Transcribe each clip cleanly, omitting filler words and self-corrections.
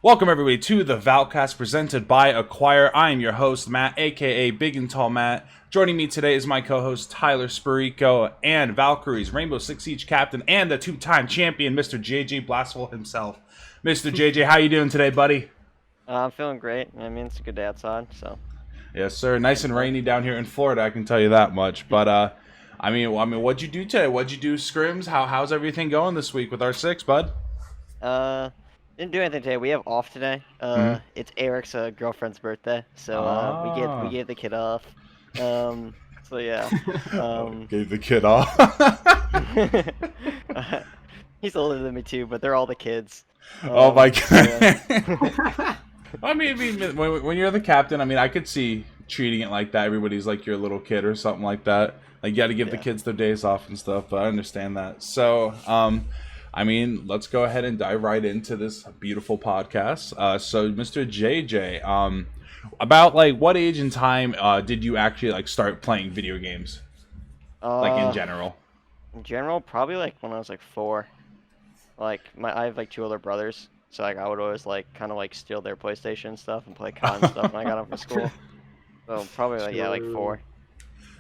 Welcome everybody to the VALKAST presented by Acquire. I am your host Matt, aka Big and Tall Matt. Joining me today is my co-host Tyler Spirico and Valkyrie's Rainbow Six Siege captain and the two-time champion, Mr. JJBlazt himself. Mr. JJ, how you doing today, buddy? I'm feeling great. I mean, it's a good day outside, so. Yes, sir. Nice and rainy down here in Florida, I can tell you that much. But I mean, what'd you do today? What'd you do, Scrims? How's everything going this week with R6, bud? Didn't do anything today. We have off today. It's Eric's girlfriend's birthday, so we gave the kid off. So yeah. Gave the kid off. He's older than me too, but they're all the kids. Oh my god. Yeah. I mean, when you're the captain, I mean, I could see treating it like that. Everybody's like your little kid or something like that. Like, you got to give the kids their days off and stuff, but I understand that. So, I mean, let's go ahead and dive right into this beautiful podcast. So, Mr. JJ, about, like, what age and time did you actually, like, start playing video games? Like, in general? In general, probably, like, when I was, like, 4. Like, I have, like, 2 older brothers. So, like, I would always, like, kind of, like, steal their PlayStation stuff and play COD and stuff when I got home from school. So, probably, like, yeah, like, 4.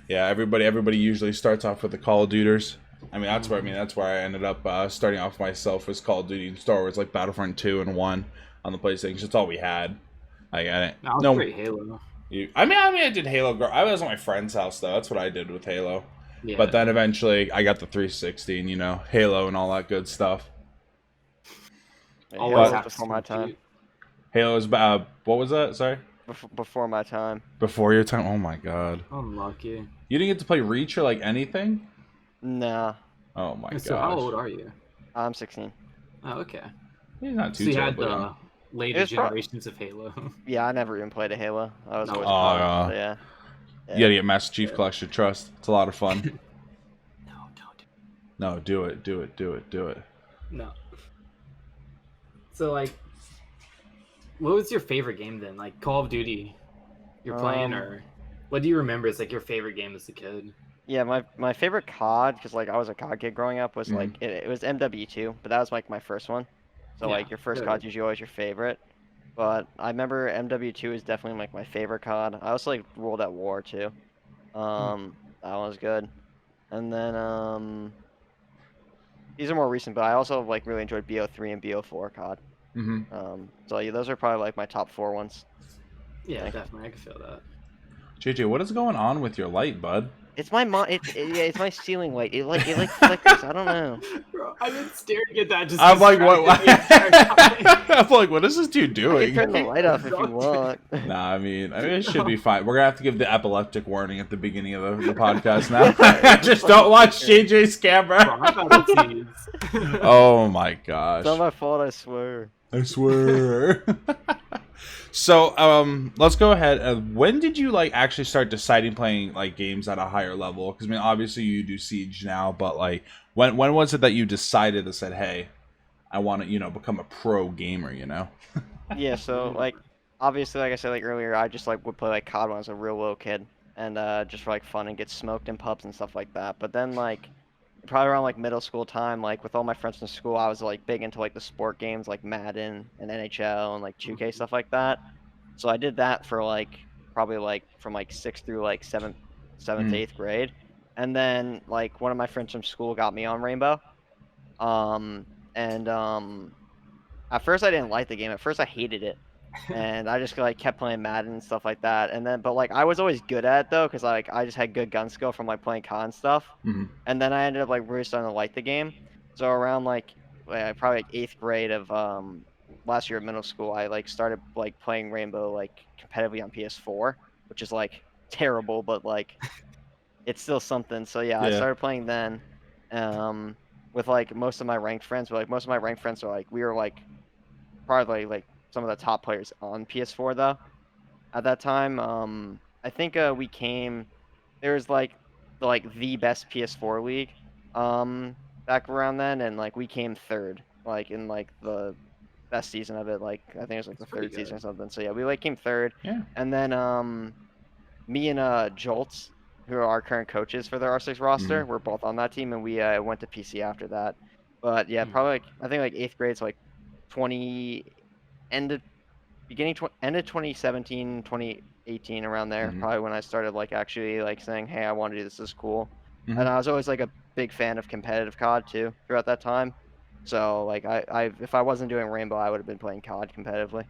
Yeah, everybody usually starts off with the Call of Duters. I mean, that's where I ended up starting off myself was Call of Duty and Star Wars, like Battlefront 2 and 1 on the PlayStation. That's all we had. Like, I played Halo. I did Halo. I was at my friend's house, though. That's what I did with Halo. Yeah. But then eventually I got the 360 and, you know, Halo and all that good stuff. Halo was before my time. Halo was, what was that? Sorry? Before my time. Before your time? Oh my god. Unlucky. You didn't get to play Reach or like anything? Nah. Oh my god. So how old are you? I'm 16. Oh, okay. He's not too so you had terribly the young. later generations of Halo. Yeah, I never even played a Halo. I was always so yeah. You gotta get Master Chief Collection Trust. It's a lot of fun. No, don't do it. No, do it. No. So, like, what was your favorite game then? Like, Call of Duty you're playing, or what do you remember as, like, your favorite game as a kid? Yeah, my favorite COD, because, like, I was a COD kid growing up, was, like, it was MW2, but that was, like, my first one. So, like, your first COD's usually always your favorite. But I remember MW2 is definitely, like, my favorite COD. I also, like, World at War, too. That one was good. And then, these are more recent, but I also, like, really enjoyed BO3 and BO4 COD. So, yeah, those are probably, like, my top 4 ones. Yeah, definitely. I can feel that. JJ, what is going on with your light, bud? It's my it's my ceiling light. It like flickers. I don't know. Bro, I've been staring at that. I'm like, what? I'm like, what is this dude doing? You can turn the light off if you want. Nah, I mean, it should be fine. We're gonna have to give the epileptic warning at the beginning of the podcast now. Just don't watch JJ's camera. Oh my gosh. It's not my fault, I swear. I swear. So, let's go ahead. When did you like actually start deciding playing like games at a higher level? Because I mean, obviously you do Siege now, but like, when was it that you decided to said, "Hey, I want to, become a pro gamer"? Yeah. So like, obviously, like I said like earlier, I just like would play like COD when I was a real little kid, and just for like fun and get smoked in pubs and stuff like that. But then like, probably around like middle school time, like with all my friends in school, I was like big into like the sport games like Madden and NHL and like 2K stuff like that. So I did that for like probably like from like 6th through like 7th to 8th grade. And then like one of my friends from school got me on Rainbow. At first I didn't like the game. At first I hated it. And I just like kept playing Madden and stuff like that. And then but like I was always good at it though, because like I just had good gun skill from like playing COD and stuff. And then I ended up like really starting to like the game. So around like probably like 8th grade of last year of middle school, I like started like playing Rainbow like competitively on PS4, which is like terrible, but like it's still something. So yeah, I started playing then with like most of my ranked friends. But like most of my ranked friends are like we were like probably like some of the top players on PS4 though. At that time, I think there was like the best PS4 league back around then, and like we came 3rd like in like the best season of it. Like I think it was like the 3rd season or something. So yeah, we like came 3rd. Yeah. And then me and Joltz, who are our current coaches for the R6 roster, we're both on that team, and we went to PC after that. But yeah, probably like I think like 8th grade, so like 20 end of 2017, 2018, around there, probably when I started like actually like saying, hey, I want to do this. This is cool. And I was always like a big fan of competitive COD too throughout that time. So like if I wasn't doing Rainbow, I would have been playing COD competitively.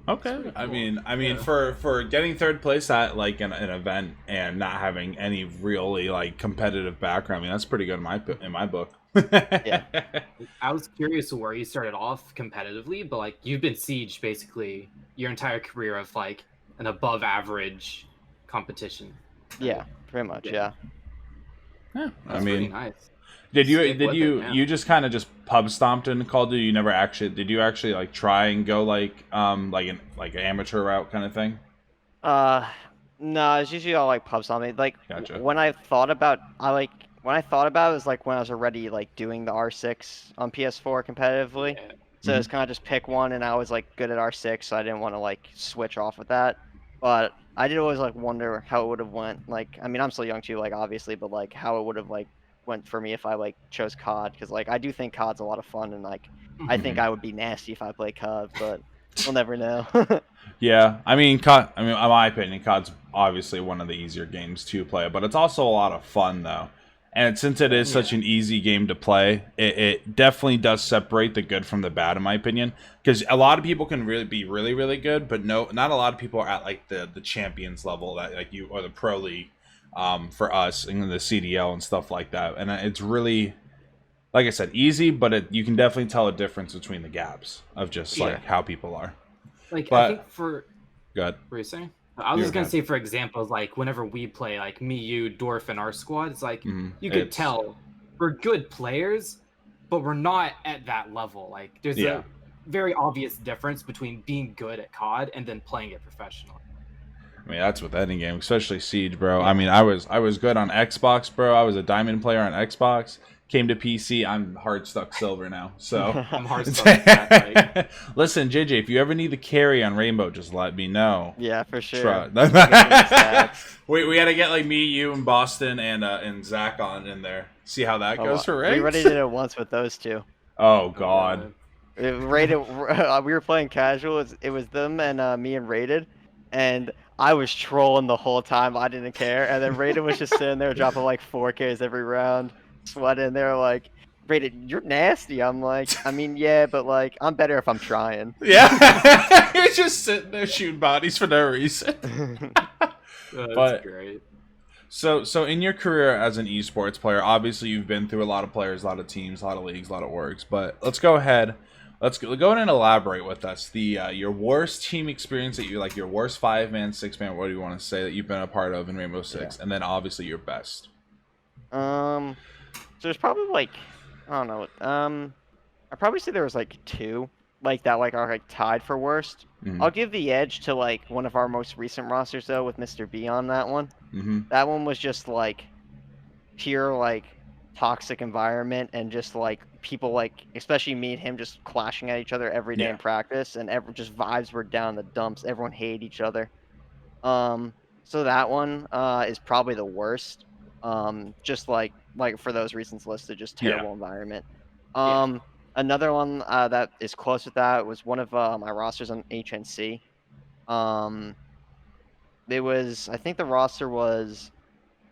Okay. Cool. I mean, for getting third place at like an event and not having any really like competitive background, I mean that's pretty good in my book. Yeah. I was curious where you started off competitively, but like you've been Siege basically your entire career of like an above average competition. Right? Yeah, pretty much. Yeah. Yeah. That's I pretty mean, nice. did Stick with it, yeah. you just kind of just pub stomped in Call of Duty? You never actually did you actually like try and go like an amateur route kind of thing? No, it's usually all like pub something. Like Gotcha. when I thought about it was like when I was already like doing the R6 on PS4 competitively. Yeah. So it's kind of just pick one, and I was like good at R6, so I didn't want to like switch off with that. But I did always like wonder how it would have went. Like, I mean, I'm still young too, like obviously, but like how it would have like went for me if I like chose COD, because like I do think COD's a lot of fun, and like I think I would be nasty if I played COD, but we'll never know. Yeah, I mean, COD. I mean, in my opinion, COD's obviously one of the easier games to play, but it's also a lot of fun though. And since it is such an easy game to play, it definitely does separate the good from the bad, in my opinion. Because a lot of people can really be really really good, but not a lot of people are at like the champions level that like you or the pro league. For us and the CDL and stuff like that, and it's really, like I said, easy, but you can definitely tell a difference between the gaps of just like how people are. Like But I think for good. what are you saying? I was just gonna say, for example, like whenever we play, like me, you, Dorf, and our squad, it's like you could tell we're good players, but we're not at that level. Like there's a very obvious difference between being good at COD and then playing it professionally. I mean, that's with any game, especially Siege, bro. I mean, I was good on Xbox, bro. I was a diamond player on Xbox. Came to PC, I'm hard stuck silver now. So I'm hard stuck. Right? Listen, JJ, if you ever need the carry on Rainbow, just let me know. Yeah, for sure. we had to get like me, you, and Boston and Zach on in there. See how that goes for ranks. We already did it once with those two. Oh God. We were playing casual. It was them and me and Rated, and I was trolling the whole time. I didn't care, and then Rated was just sitting there dropping like 4Ks every round, sweating. They're like, Rated, you're nasty. I'm like, I mean, yeah, but like, I'm better if I'm trying. Yeah, you're just sitting there shooting bodies for no reason. That's great. So in your career as an esports player, obviously you've been through a lot of players, a lot of teams, a lot of leagues, a lot of orgs. But let's go ahead. Let's go ahead and elaborate with us your worst team experience that you like, your worst 5-man, 6-man, what do you want to say that you've been a part of in Rainbow Six, and then obviously your best. So there's probably like, I don't know. I'd probably say there was like 2 like that like are like tied for worst. I'll give the edge to like one of our most recent rosters though, with Mr. B on that one. That one was just like pure like toxic environment, and just like people like, especially me and him, just clashing at each other every day in practice, and just vibes were down the dumps. Everyone hated each other. So that one is probably the worst. Just like for those reasons listed, just terrible environment. Another one that is close with that was one of my rosters on HNC. It was, I think the roster was,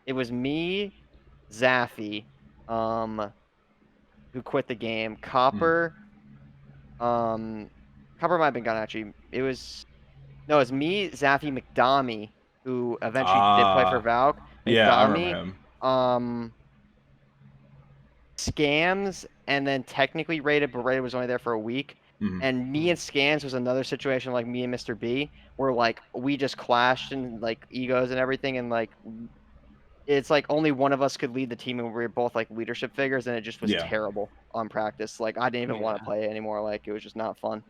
it was me, Zaffy, who quit the game, Copper, Copper might have been gone actually. It was me, Zaffy, McDomy, who eventually did play for Valk. Yeah, I remember him. Scams, and then technically Rated, but Rated was only there for a week. And me and Scams was another situation like me and Mr. B, where like we just clashed and like egos and everything, and like it's like only one of us could lead the team, and we were both like leadership figures, and it just was terrible on practice. Like I didn't even want to play it anymore. Like it was just not fun.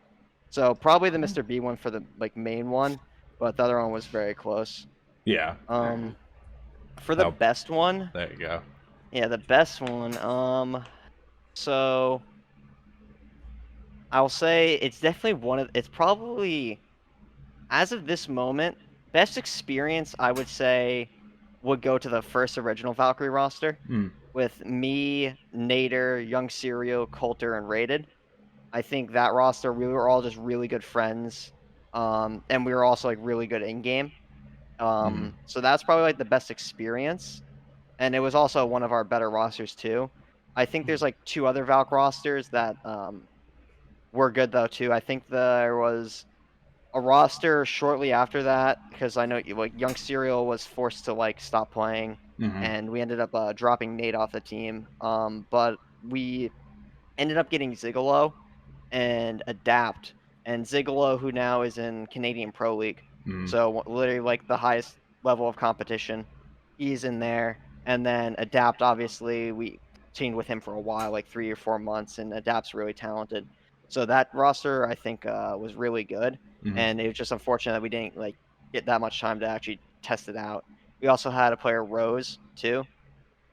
So probably the Mr. B one for the like main one, but the other one was very close. Yeah. For the best one. There you go. Yeah, the best one. So I'll say it's definitely it's probably, as of this moment, best experience I would say would go to the first original Valkyrie roster with me, Nader, Young Serial, Coulter, and Rated. I think that roster, we were all just really good friends, and we were also like really good in game. So that's probably like the best experience, and it was also one of our better rosters too. I think there's like 2 other Valk rosters that were good though too. I think there was a roster shortly after that because I know like Young Serial was forced to like stop playing, and we ended up dropping Nate off the team. But we ended up getting Zigolo and Adapt, and Zigolo, who now is in Canadian Pro League, so literally like the highest level of competition, he's in there. And then Adapt, obviously, we teamed with him for a while, like 3 or 4 months, and Adapt's really talented. So that roster, I think, was really good, and it was just unfortunate that we didn't like get that much time to actually test it out. We also had a player Rose too,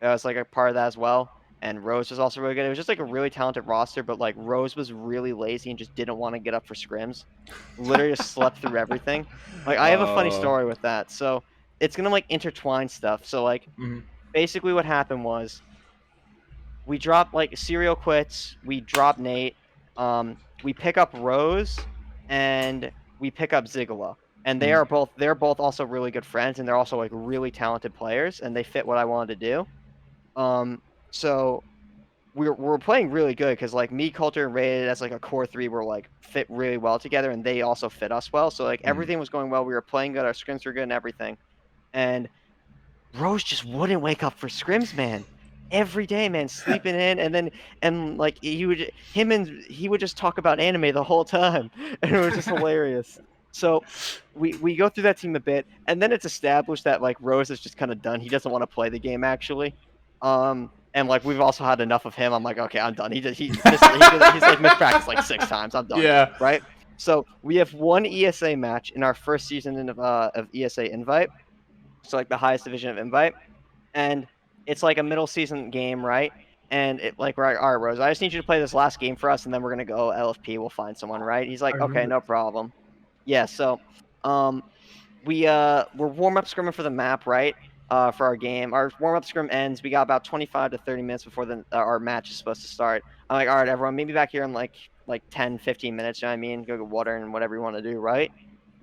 that was like a part of that as well. And Rose was also really good. It was just like a really talented roster, but like Rose was really lazy and just didn't want to get up for scrims. Literally just slept through everything. Like I have a funny story with that. So it's gonna like intertwine stuff. So like basically what happened was we dropped like Serial quits, we drop Nate, we pick up Rose, and we pick up Zigala. And they're both also really good friends, and they're also like really talented players, and they fit what I wanted to do. So we're playing really good because like me, Coulter, and Rated as like a core 3 were like fit really well together, and they also fit us well. So like everything was going well. We were playing good. Our scrims were good and everything. And Rose just wouldn't wake up for scrims, man. Every day, man, sleeping in, and like he would just talk about anime the whole time, and it was just hilarious. So we go through that team a bit, and then it's established that like Rose is just kind of done. He doesn't want to play the game actually. And like we've also had enough of him. I'm like, okay, I'm done. He's like missed practice like 6 times. I'm done. Yeah. Right. So we have 1 ESA match in our first season of ESA Invite. So like the highest division of Invite, and it's like a middle season game, right? And it like, right, all right, Rose, I just need you to play this last game for us, and then we're gonna go LFP. We'll find someone, right? He's like, okay, no problem. Yeah. So, we're warm up scrimming for the map, right? For our game. Our warm-up scrim ends. We got about 25 to 30 minutes before our match is supposed to start. I'm like, all right, everyone, meet me back here in like 10, 15 minutes, you know what I mean? Go get water and whatever you want to do, right?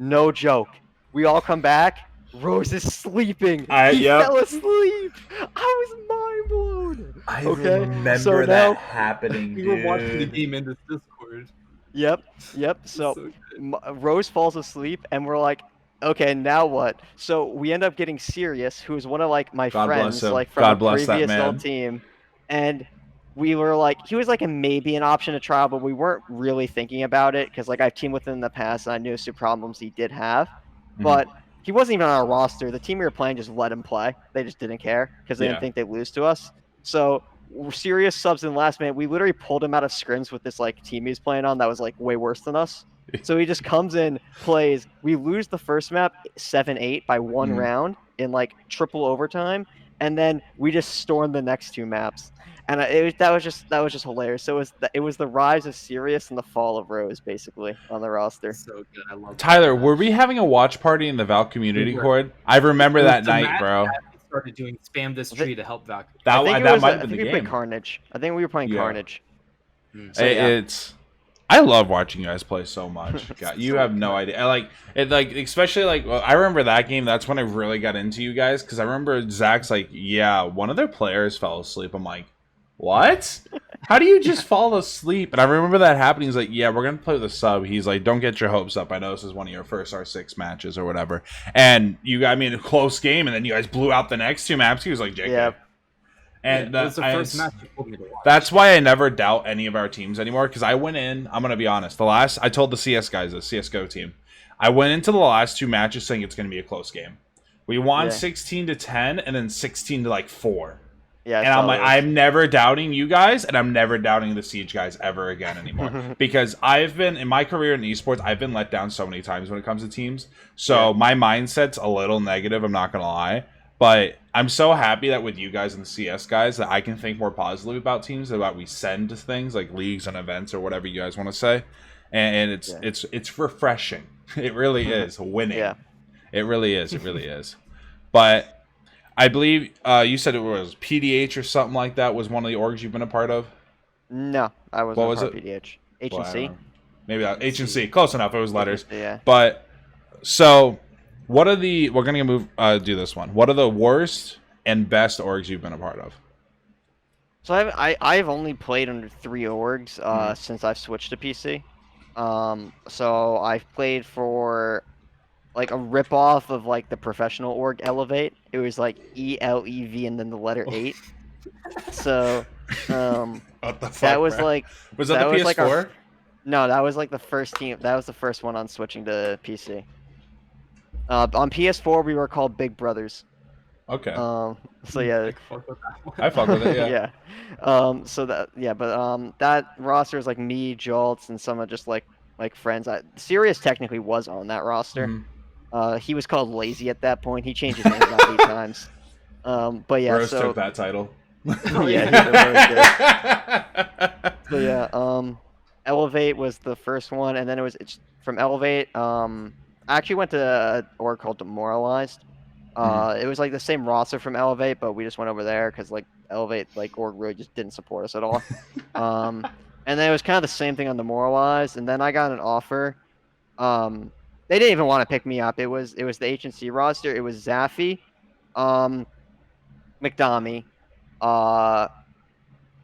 No joke. We all come back. Rose is sleeping. He fell asleep. I was mind blown. I remember that happening, dude. We were watching the game in this Discord. Yep. So Rose falls asleep, and we're like, okay, now what? So we end up getting Sirius, who's one of like my friends, like from the previous old team, and we were like, he was like maybe an option to trial, but we weren't really thinking about it because like I've teamed with him in the past, and I knew some problems he did have, but he wasn't even on our roster. The team we were playing just let him play. They just didn't care because they didn't think they'd lose to us. So Sirius subs in last minute. We literally pulled him out of scrims with this like team he's playing on that was like way worse than us. So he just comes in, plays. We lose the first map 7-8 by 1 round in like triple overtime, and then we just stormed the next 2 maps. And that was just hilarious. So it was the rise of Sirius and the fall of Rose basically on the roster. So good, I love. Tyler, were we having a watch party in the Valk community Horde? I remember that night, bro. We started doing spam this tree to help Valk. That might have been the game. Played Carnage. I think we were playing Carnage. So, I love watching you guys play so much. God, you have no idea. Especially I remember that game. That's when I really got into you guys because I remember Zach's like, yeah, one of their players fell asleep. I'm like, what? How do you just fall asleep? And I remember that happening. He's like, yeah, we're gonna play with a sub. He's like, don't get your hopes up. I know this is one of your first R6 matches or whatever. And you got me in a close game, and then you guys blew out the next 2 maps. He was like, JK. Yeah. And it was the first match you told me to watch. That's why I never doubt any of our teams anymore. Because I went in, I'm gonna be honest. I told the CS guys, the CS:GO team, I went into the last 2 matches saying it's gonna be a close game. We won 16-10, and then 16-4. Yeah, and I'm like, I'm never doubting you guys, and I'm never doubting the Siege guys ever again anymore. Because I've been, in my career in esports, I've been let down so many times when it comes to teams. So my mindset's a little negative, I'm not going to lie. But I'm so happy that with you guys and the CS guys that I can think more positively about teams, about we send things like leagues and events or whatever you guys want to say. And it's refreshing. It really is winning. Yeah. It really is. It really is. But I believe you said it was PDH or something like that was one of the orgs you've been a part of? No, I wasn't a part of PDH. H&C. Maybe H&C. Close enough. It was letters. Yeah. But so, what are the? We're gonna do this one. What are the worst and best orgs you've been a part of? So I've only played under 3 orgs since I've switched to PC. So I've played for like a ripoff of like the professional org Elevate. It was like ELEV and then the letter 8. So What the fuck, that was bro? like Was that the PS4? Like no, that was like the first team. That was the first one on switching to PC. On PS4 we were called Big Brothers. Okay. So yeah, I fuck with it. Yeah. Yeah. So that roster is like me, Jolts, and some of just like friends. Sirius technically was on that roster. Mm-hmm. He was called Lazy at that point. He changed his name about 8 times. But yeah, Rose took that title. Yeah, he really did. So yeah, Elevate was the first one, and then it's from Elevate. I actually went to an org called Demoralized. It was like the same roster from Elevate, but we just went over there because like Elevate org really just didn't support us at all. And then it was kind of the same thing on Demoralized, and then I got an offer. They didn't even want to pick me up. It was the H&C roster. It was Zaffy, McDomi,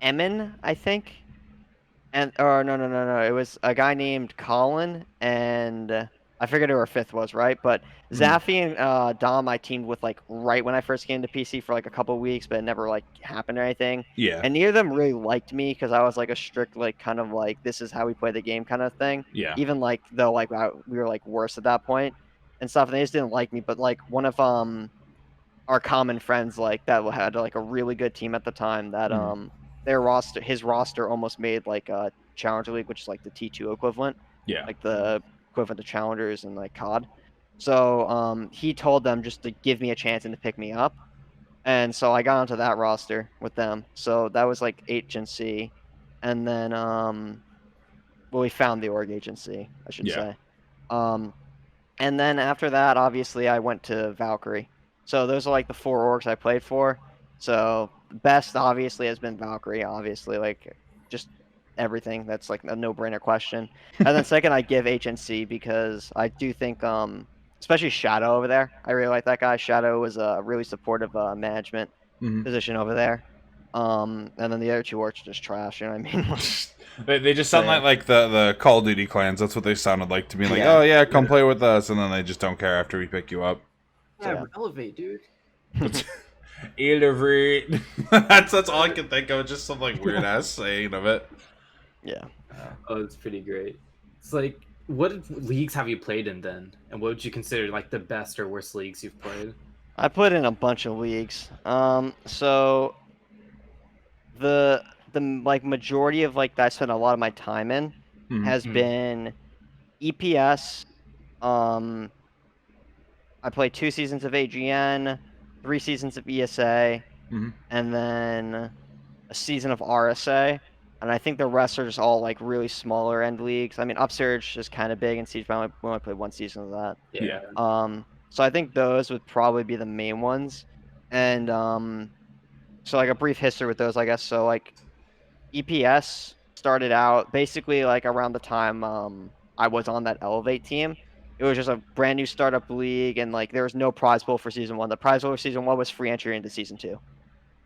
Emin, I think, and no. It was a guy named Colin, and I forget who our 5th was, right? But Zaffy and Dom I teamed with like right when I first came to PC for like a couple weeks, but it never like happened or anything. Yeah. And neither of them really liked me because I was like a strict like kind of like this is how we play the game kind of thing. Yeah. Even like though like we were like worse at that point and stuff, and they just didn't like me. But like one of our common friends like that had like a really good team at the time that his roster almost made like a Challenger League, which is like the T2 equivalent. Yeah. Like the equivalent to Challengers and like COD. So he told them just to give me a chance and to pick me up. And so I got onto that roster with them. So that was like H&C. And then we found the org H&C, I should say. And then after that, obviously I went to Valkyrie. So those are like the 4 orgs I played for. So best obviously has been Valkyrie, obviously, like just everything. That's like a no-brainer question. And then second, I give H&C because I do think, especially Shadow over there, I really like that guy. Shadow was a really supportive management position over there. And then the other 2 orgs are just trash. You know what I mean? They just sound like the Call of Duty clans. That's what they sounded like to me. Like, oh yeah, come play with us, and then they just don't care after we pick you up. Yeah, Elevate, dude. Elevate. that's all I can think of. Just some like weird ass saying of it. Yeah. Oh, it's pretty great. It's like, what leagues have you played in then, and what would you consider like the best or worst leagues you've played? I played in a bunch of leagues. So the like majority of like that I spent a lot of my time in has been EPS. I played 2 seasons of AGN, 3 seasons of ESA, and then a season of RSA. And I think the rest are just all like really smaller end leagues. I mean, Upsurge is kind of big, and Siege, but we only played 1 season of that. Yeah. So I think those would probably be the main ones. And so like a brief history with those, I guess. So like EPS started out basically like around the time I was on that Elevate team. It was just a brand new startup league, and like there was no prize pool for season 1. The prize pool for season 1 was free entry into season 2.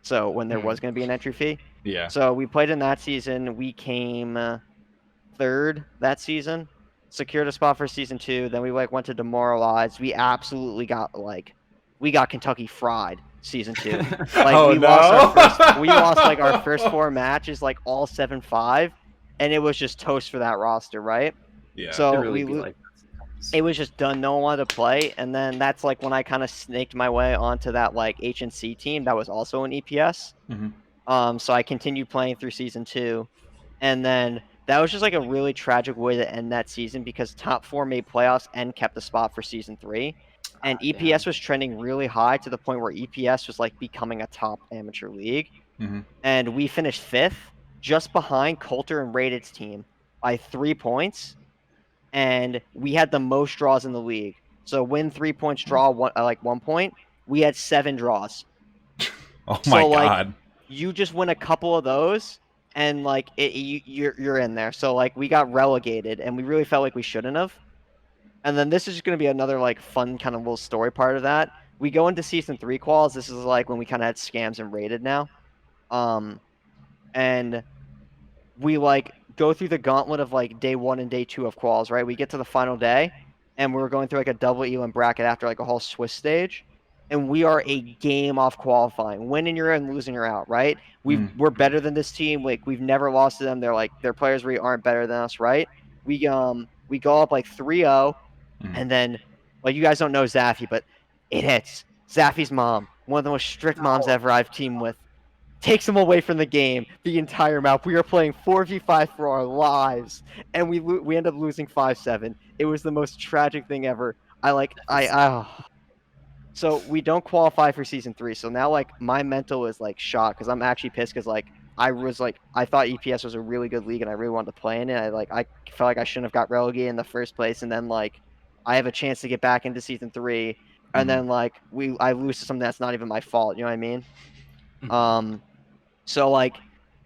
So when there was going to be an entry fee. Yeah. So we played in that season. We came 3rd that season, secured a spot for season 2. Then we like went to Demoralized. We absolutely got Kentucky fried season 2. Like we lost like our first 4 matches, like all 7-5, and it was just toast for that roster, right? Yeah. So it was just done. No one wanted to play, and then that's like when I kind of snaked my way onto that like H&C team that was also an EPS. So I continued playing through season 2, and then that was just like a really tragic way to end that season because top 4 made playoffs and kept the spot for season 3, and EPS was trending really high to the point where EPS was like becoming a top amateur league, and we finished 5th, just behind Coulter and Rated's team by 3 points. And we had the most draws in the league. So win 3 points, draw 1 point. We had 7 draws. Oh my god! You just win a couple of those, and like you're in there. So like we got relegated, and we really felt like we shouldn't have. And then this is just going to be another like fun kind of little story part of that. We go into season 3 quals. This is like when we kind of had scams and rated now, and we like go through the gauntlet of like day 1 and day 2 of quals. Right, we get to the final day, and we're going through like a double elim bracket after like a whole Swiss stage. And we are a game off qualifying. Winning you're in, losing you're out, right? We're better than this team. Like we've never lost to them. They're like their players really aren't better than us, right? We go up like 3-0, and then like you guys don't know Zaffy, but it hits. Zaffy's mom, one of the most strict moms ever I've teamed with, takes him away from the game the entire map. We are playing 4v5 for our lives, and we end up losing 5-7. It was the most tragic thing ever. So we don't qualify for season 3. So now like my mental is like shot because I'm actually pissed because like I thought EPS was a really good league and I really wanted to play in it. I felt like I shouldn't have got relegated in the first place, and then like I have a chance to get back into season 3, and then like I lose to something that's not even my fault. You know what I mean? So like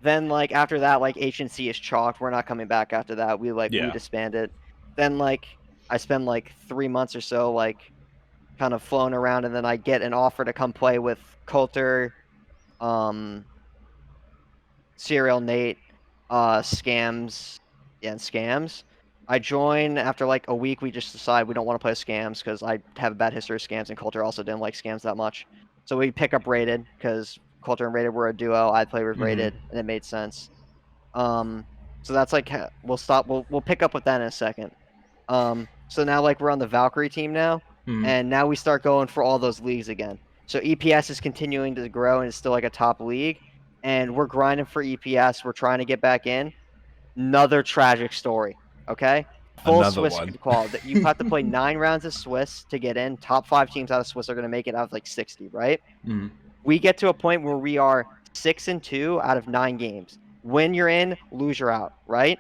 then like after that like HNC is chalked. We're not coming back after that. We disbanded. Then like I spend like 3 months or so like kind of flown around, and then I get an offer to come play with Coulter, Serial Nate, Scams, and Scams. I join after like a week. We just decide we don't want to play Scams because I have a bad history of Scams, and Coulter also didn't like Scams that much. So we pick up Rated because Coulter and Rated were a duo. I play with Rated, and it made sense. So that's like we'll pick up with that in a second. So now like we're on the Valkyrie team now. And now we start going for all those leagues again. So EPS is continuing to grow and it's still like a top league. And we're grinding for EPS. We're trying to get back in. Another tragic story. Okay? Full Swiss qual. You have to play 9 rounds of Swiss to get in. Top 5 teams out of Swiss are going to make it out of like 60, right? We get to a point where we are 6-2 out of 9 games. Win you're in, lose you're out, right?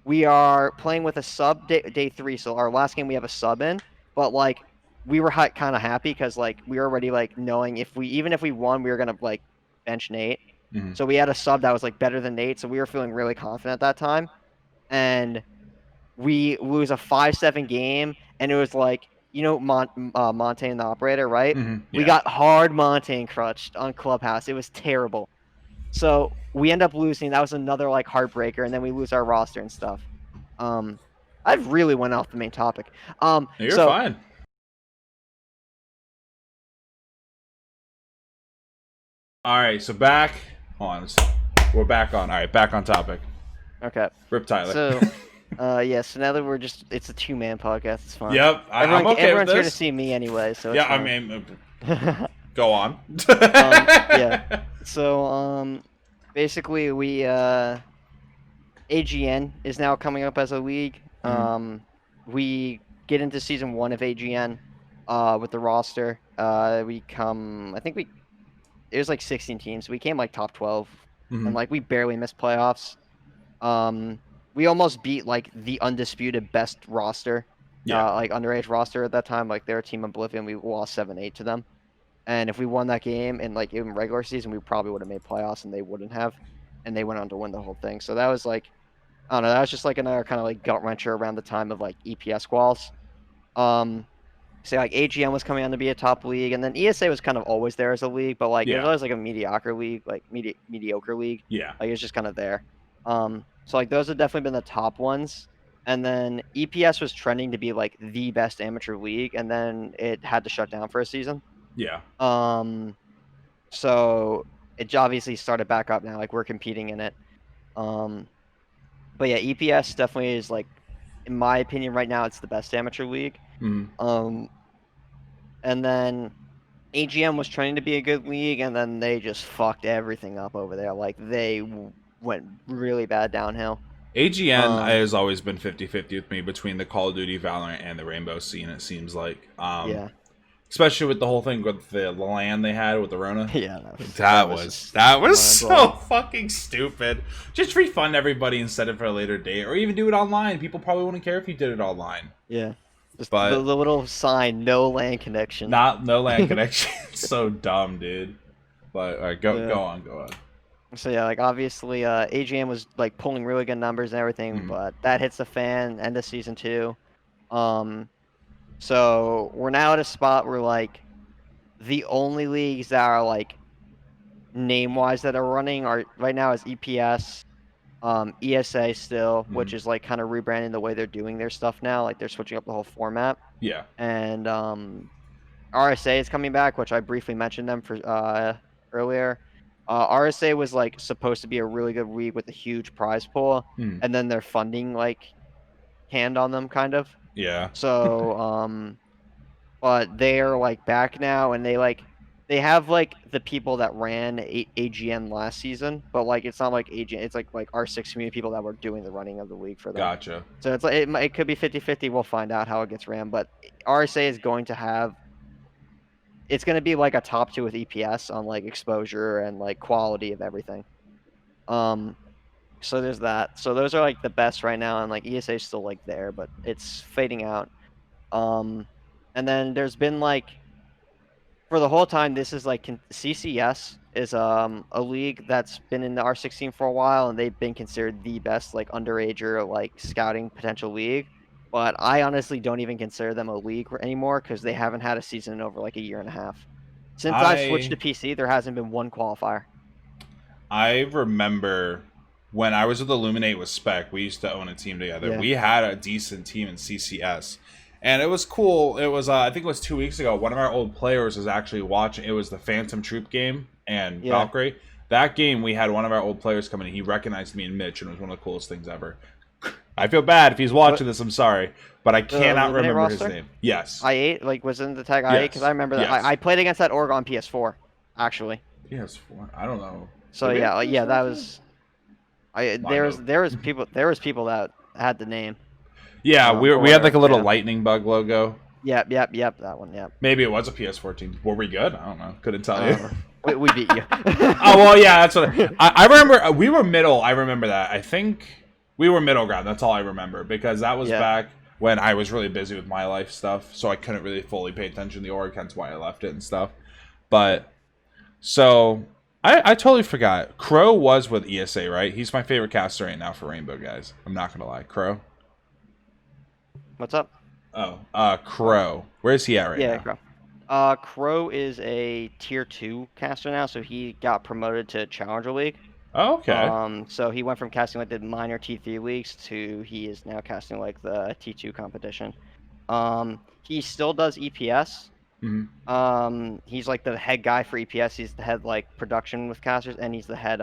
We are playing with a sub day 3. So our last game we have a sub in. But like we were kind of happy because like we were already like knowing even if we won, we were gonna like bench Nate. So we had a sub that was like better than Nate, so we were feeling really confident at that time. And we lose a 5-7 game, and it was like Montaigne the operator, right? We got hard Montaigne crutched on Clubhouse. It was terrible. So we end up losing. That was another like heartbreaker, and then we lose our roster and stuff. I really went off the main topic. You're fine. All right, so back on. We're back on. All right, back on topic. Okay. Rip Tyler. So, so now that it's a 2-man podcast, it's fine. Yep, I'm okay everyone's with this. here to see me anyway, so yeah, I mean, go on. Yeah. So, basically, we AGN is now coming up as a league. We get into season 1 of AGN with the roster. It was like 16 teams. We came like top 12, and like we barely missed playoffs. We almost beat like the undisputed best roster, like underage roster at that time. Like their Team Oblivion, we lost 7-8 to them. And if we won that game in like even regular season, we probably would have made playoffs, and they wouldn't have. And they went on to win the whole thing. So that was like, I don't know, that was just like another kind of like gut wrencher around the time of like EPS quals. So like AGM was coming on to be a top league, and then ESA was kind of always there as a league, but like it was always like a mediocre league, like mediocre league. Yeah. Like it was just kind of there. So like those have definitely been the top ones. And then EPS was trending to be like the best amateur league, and then it had to shut down for a season. Yeah. So it obviously started back up now. Like we're competing in it. But yeah, EPS definitely is like, in my opinion, right now it's the best amateur league. And then AGM was trying to be a good league, and then they just fucked everything up over there. Like they went really bad downhill. AGN has always been 50-50 with me between the Call of Duty, Valorant, and the Rainbow scene, it seems like. Yeah. Especially with the whole thing with the land they had with the Rona. Yeah, that was so fucking stupid. Just refund everybody and set it for a later date, or even do it online. People probably wouldn't care if you did it online. Yeah, just the little sign, no land connection. No land connection. So dumb, dude. But all right, go on. So yeah, like obviously, AGM was like pulling really good numbers and everything, but that hits the fan end of season 2. So we're now at a spot where like the only leagues that are like name-wise that are running are right now is EPS, ESA still, which is like kind of rebranding the way they're doing their stuff now. Like they're switching up the whole format. Yeah. And RSA is coming back, which I briefly mentioned them for earlier. RSA was like supposed to be a really good league with a huge prize pool, and then their funding like canned on them kind of. Yeah. So but they're like back now, and they have like the people that ran AGN last season, but like it's not like AGN, it's like R6 community people that were doing the running of the league for them. Gotcha. So it's like it could be 50-50. We'll find out how it gets ran, but RSA is going to have. It's going to be like a top 2 with EPS on like exposure and like quality of everything. So there's that. So those are like the best right now, and like ESA is still like there, but it's fading out. And then there's been like for the whole time, this is like CCS is a league that's been in the R16 for a while, and they've been considered the best like underager like scouting potential league. But I honestly don't even consider them a league anymore because they haven't had a season in over like a year and a half. Since I've switched to PC, there hasn't been one qualifier. I remember when I was with Illuminate with Spec, we used to own a team together. Yeah. We had a decent team in CCS. And it was cool. It was, I think it was 2 weeks ago. One of our old players was actually watching. It was the Phantom Troop game and Valkyrie. That game, we had one of our old players come in. And he recognized me and Mitch, and it was one of the coolest things ever. I feel bad if he's watching this. I'm sorry, but I cannot remember his name. Yes. I8 like was in the tag I8 because I remember that I played against that org on PS4 actually. PS4. I don't know. So yeah, that was. There was people that had the name. Yeah, we had like a little lightning bug logo. Yep, that one, yep. Maybe it was a PS4 team. Were we good? I don't know. Couldn't tell you. We beat you. Oh, well, yeah, that's what I remember. We were middle. I remember that. I think we were middle ground. That's all I remember because that was back when I was really busy with my life stuff, so I couldn't really fully pay attention to the org, hence why I left it and stuff. But, so, I totally forgot. Crow was with ESA, right? He's my favorite caster right now for Rainbow, guys. I'm not going to lie. Crow. What's up? Oh, Crow. Where's he at right now? Yeah, Crow. Crow is a tier 2 caster now, so he got promoted to Challenger League. Oh, okay. So he went from casting like the minor T3 leagues to he is now casting like the T2 competition. He still does EPS. He's like the head guy for EPS. He's the head like production with casters, and he's the head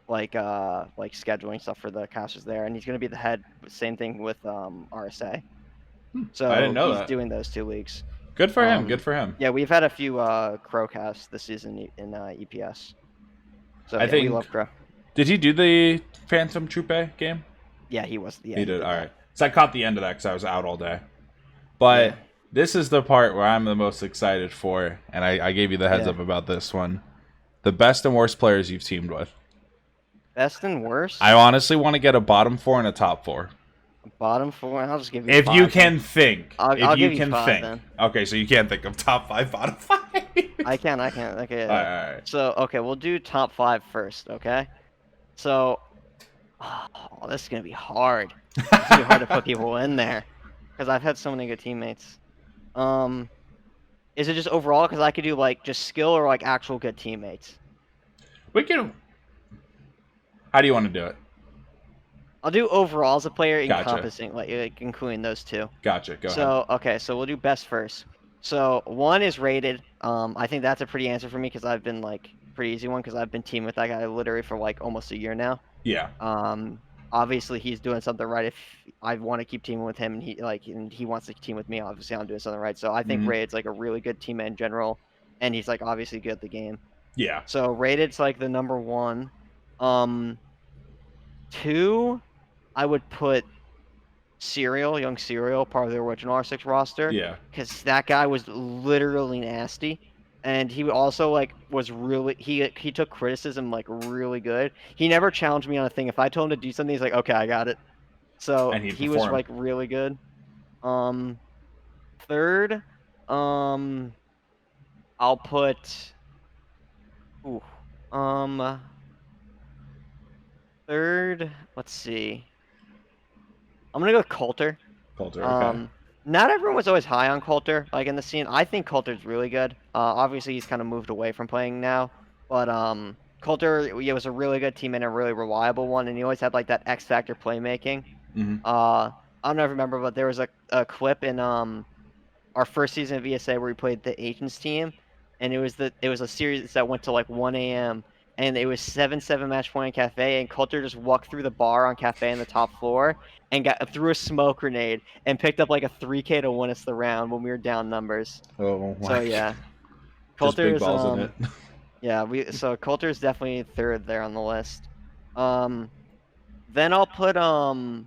like scheduling stuff for the casters there, and he's going to be the head. Same thing with RSA. So I didn't know he's doing those 2 leagues. Good for him. Good for him. Yeah, we've had a few Crow casts this season in EPS. So I think we love Crow. Did he do the Phantom Troop game? Yeah, he was. Yeah, he did. All right. So I caught the end of that because I was out all day. But this is the part where I'm the most excited for, and I gave you the heads up about this one. The best and worst players you've teamed with. Best and worst? I honestly want to get a bottom 4 and a top 4. Bottom 4? I'll just give you If 5, you can think. I'll give you 5, think. Then. Okay, so you can't think of top 5, bottom 5. I can. Okay. All right. So, okay, we'll do top 5 first, okay? So, this is going to be hard. It's going to be hard to put people in there. Because I've had so many good teammates. Is it just overall? Because I could do, like, just skill or, like, actual good teammates. We can... How do you want to do it? I'll do overall as a player, encompassing, like including those 2. Gotcha. Go ahead. So, okay, so we'll do best first. So, 1 is rated. I think that's a pretty answer for me because I've been, like, pretty easy one because I've been teaming with that guy literally for, like, almost a year now. Yeah. Obviously, he's doing something right. If I want to keep teaming with him and he wants to team with me, obviously I'm doing something right. So, I think Raid's, like, a really good teammate in general, and he's, like, obviously good at the game. Yeah. So, Raid's, like, the number 1. 2, I would put young Serial, part of the original R6 roster. Yeah. Because that guy was literally nasty. And he also, like, was really... He took criticism, like, really good. He never challenged me on a thing. If I told him to do something, he's like, okay, I got it. So, he was, like, really good. 3rd, I'll put... Third, let's see. I'm gonna go Coulter. Coulter, okay. Not everyone was always high on Coulter, like in the scene. I think Coulter's really good. Obviously he's kind of moved away from playing now, but Coulter, was a really good teammate and a really reliable one, and he always had like that X factor playmaking. I don't know if you remember, but there was a clip in our first season of VSA where we played the Agents team, and it was a series that went to like 1 a.m. and it was 7-7 match point in Cafe, and Coulter just walked through the bar on Cafe on the top floor and threw a smoke grenade and picked up like a 3K to win us the round when we were down numbers. Oh my. So yeah, Coulter's in it. Yeah, so Coulter's definitely third there on the list. Then I'll put probably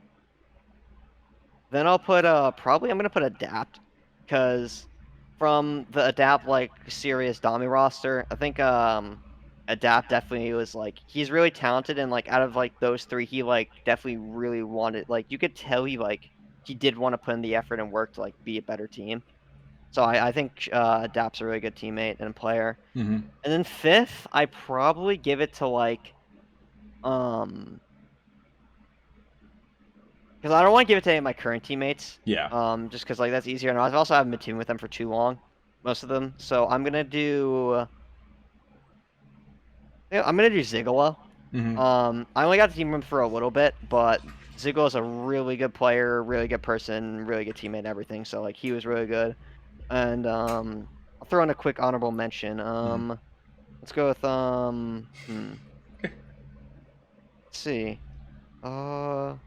I'm gonna put Adapt, because from the Adapt like serious Dami roster, I think Adapt definitely was like, he's really talented, and like out of like those three, he like definitely really wanted, like you could tell he did want to put in the effort and work to like be a better team. So I think Adapt's a really good teammate and player. And then fifth, I probably give it to like because I don't want to give it to any of my current teammates. Yeah. Just because like that's easier, and I've also haven't been teaming with them for too long, most of them. So I'm gonna do. I'm gonna do Zigolo. I only got to team him for a little bit, but Zigolo's a really good player, really good person, really good teammate, and everything. So like he was really good. And I'll throw in a quick honorable mention. Let's go with let's see. I'll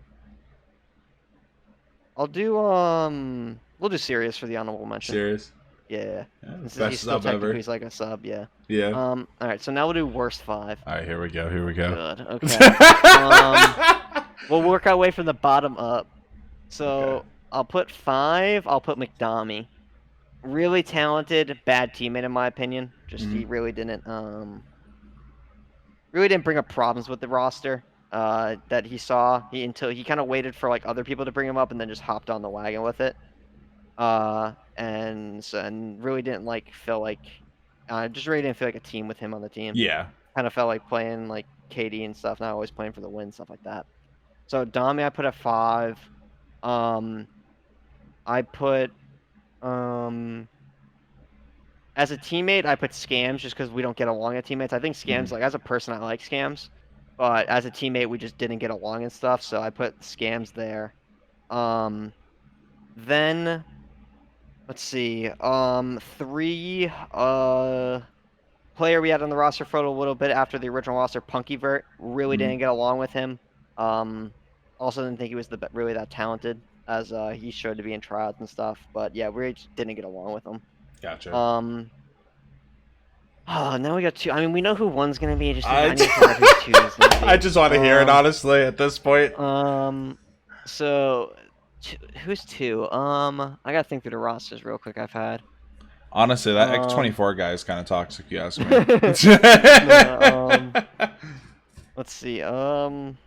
do we'll do Sirius for the honorable mention. Sirius. Yeah. Best he's still sub ever. He's like a sub, yeah. Yeah. All right, so now we'll do worst 5. All right, here we go. Good. Okay. We'll work our way from the bottom up. So okay. I'll put 5. I'll put McDomi. Really talented, bad teammate in my opinion. Just he really didn't bring up problems with the roster that he saw. Until he kind of waited for like other people to bring him up and then just hopped on the wagon with it. And really didn't feel like just really didn't feel like a team with him on the team. Yeah. Kind of felt like playing like KD and stuff, not always playing for the win, stuff like that. So Dami I put at 5. I put as a teammate I put Scams just because we don't get along as teammates. I think Scams like as a person I like Scams, but as a teammate we just didn't get along and stuff, so I put Scams there. Then let's see. 3 player we had on the roster for a little bit after the original roster, Punkyvert. Really didn't get along with him. Also didn't think he was really that talented as he showed to be in tryouts and stuff. But yeah, we just didn't get along with him. Gotcha. Now we got 2. I mean, we know who 1's gonna be. I need to figure out who 2 is gonna be. I just want to hear it honestly at this point. So who's 2? I gotta think through the rosters real quick I've had. Honestly, that X24 guy is kind of toxic, you ask me. Let's see. Dang.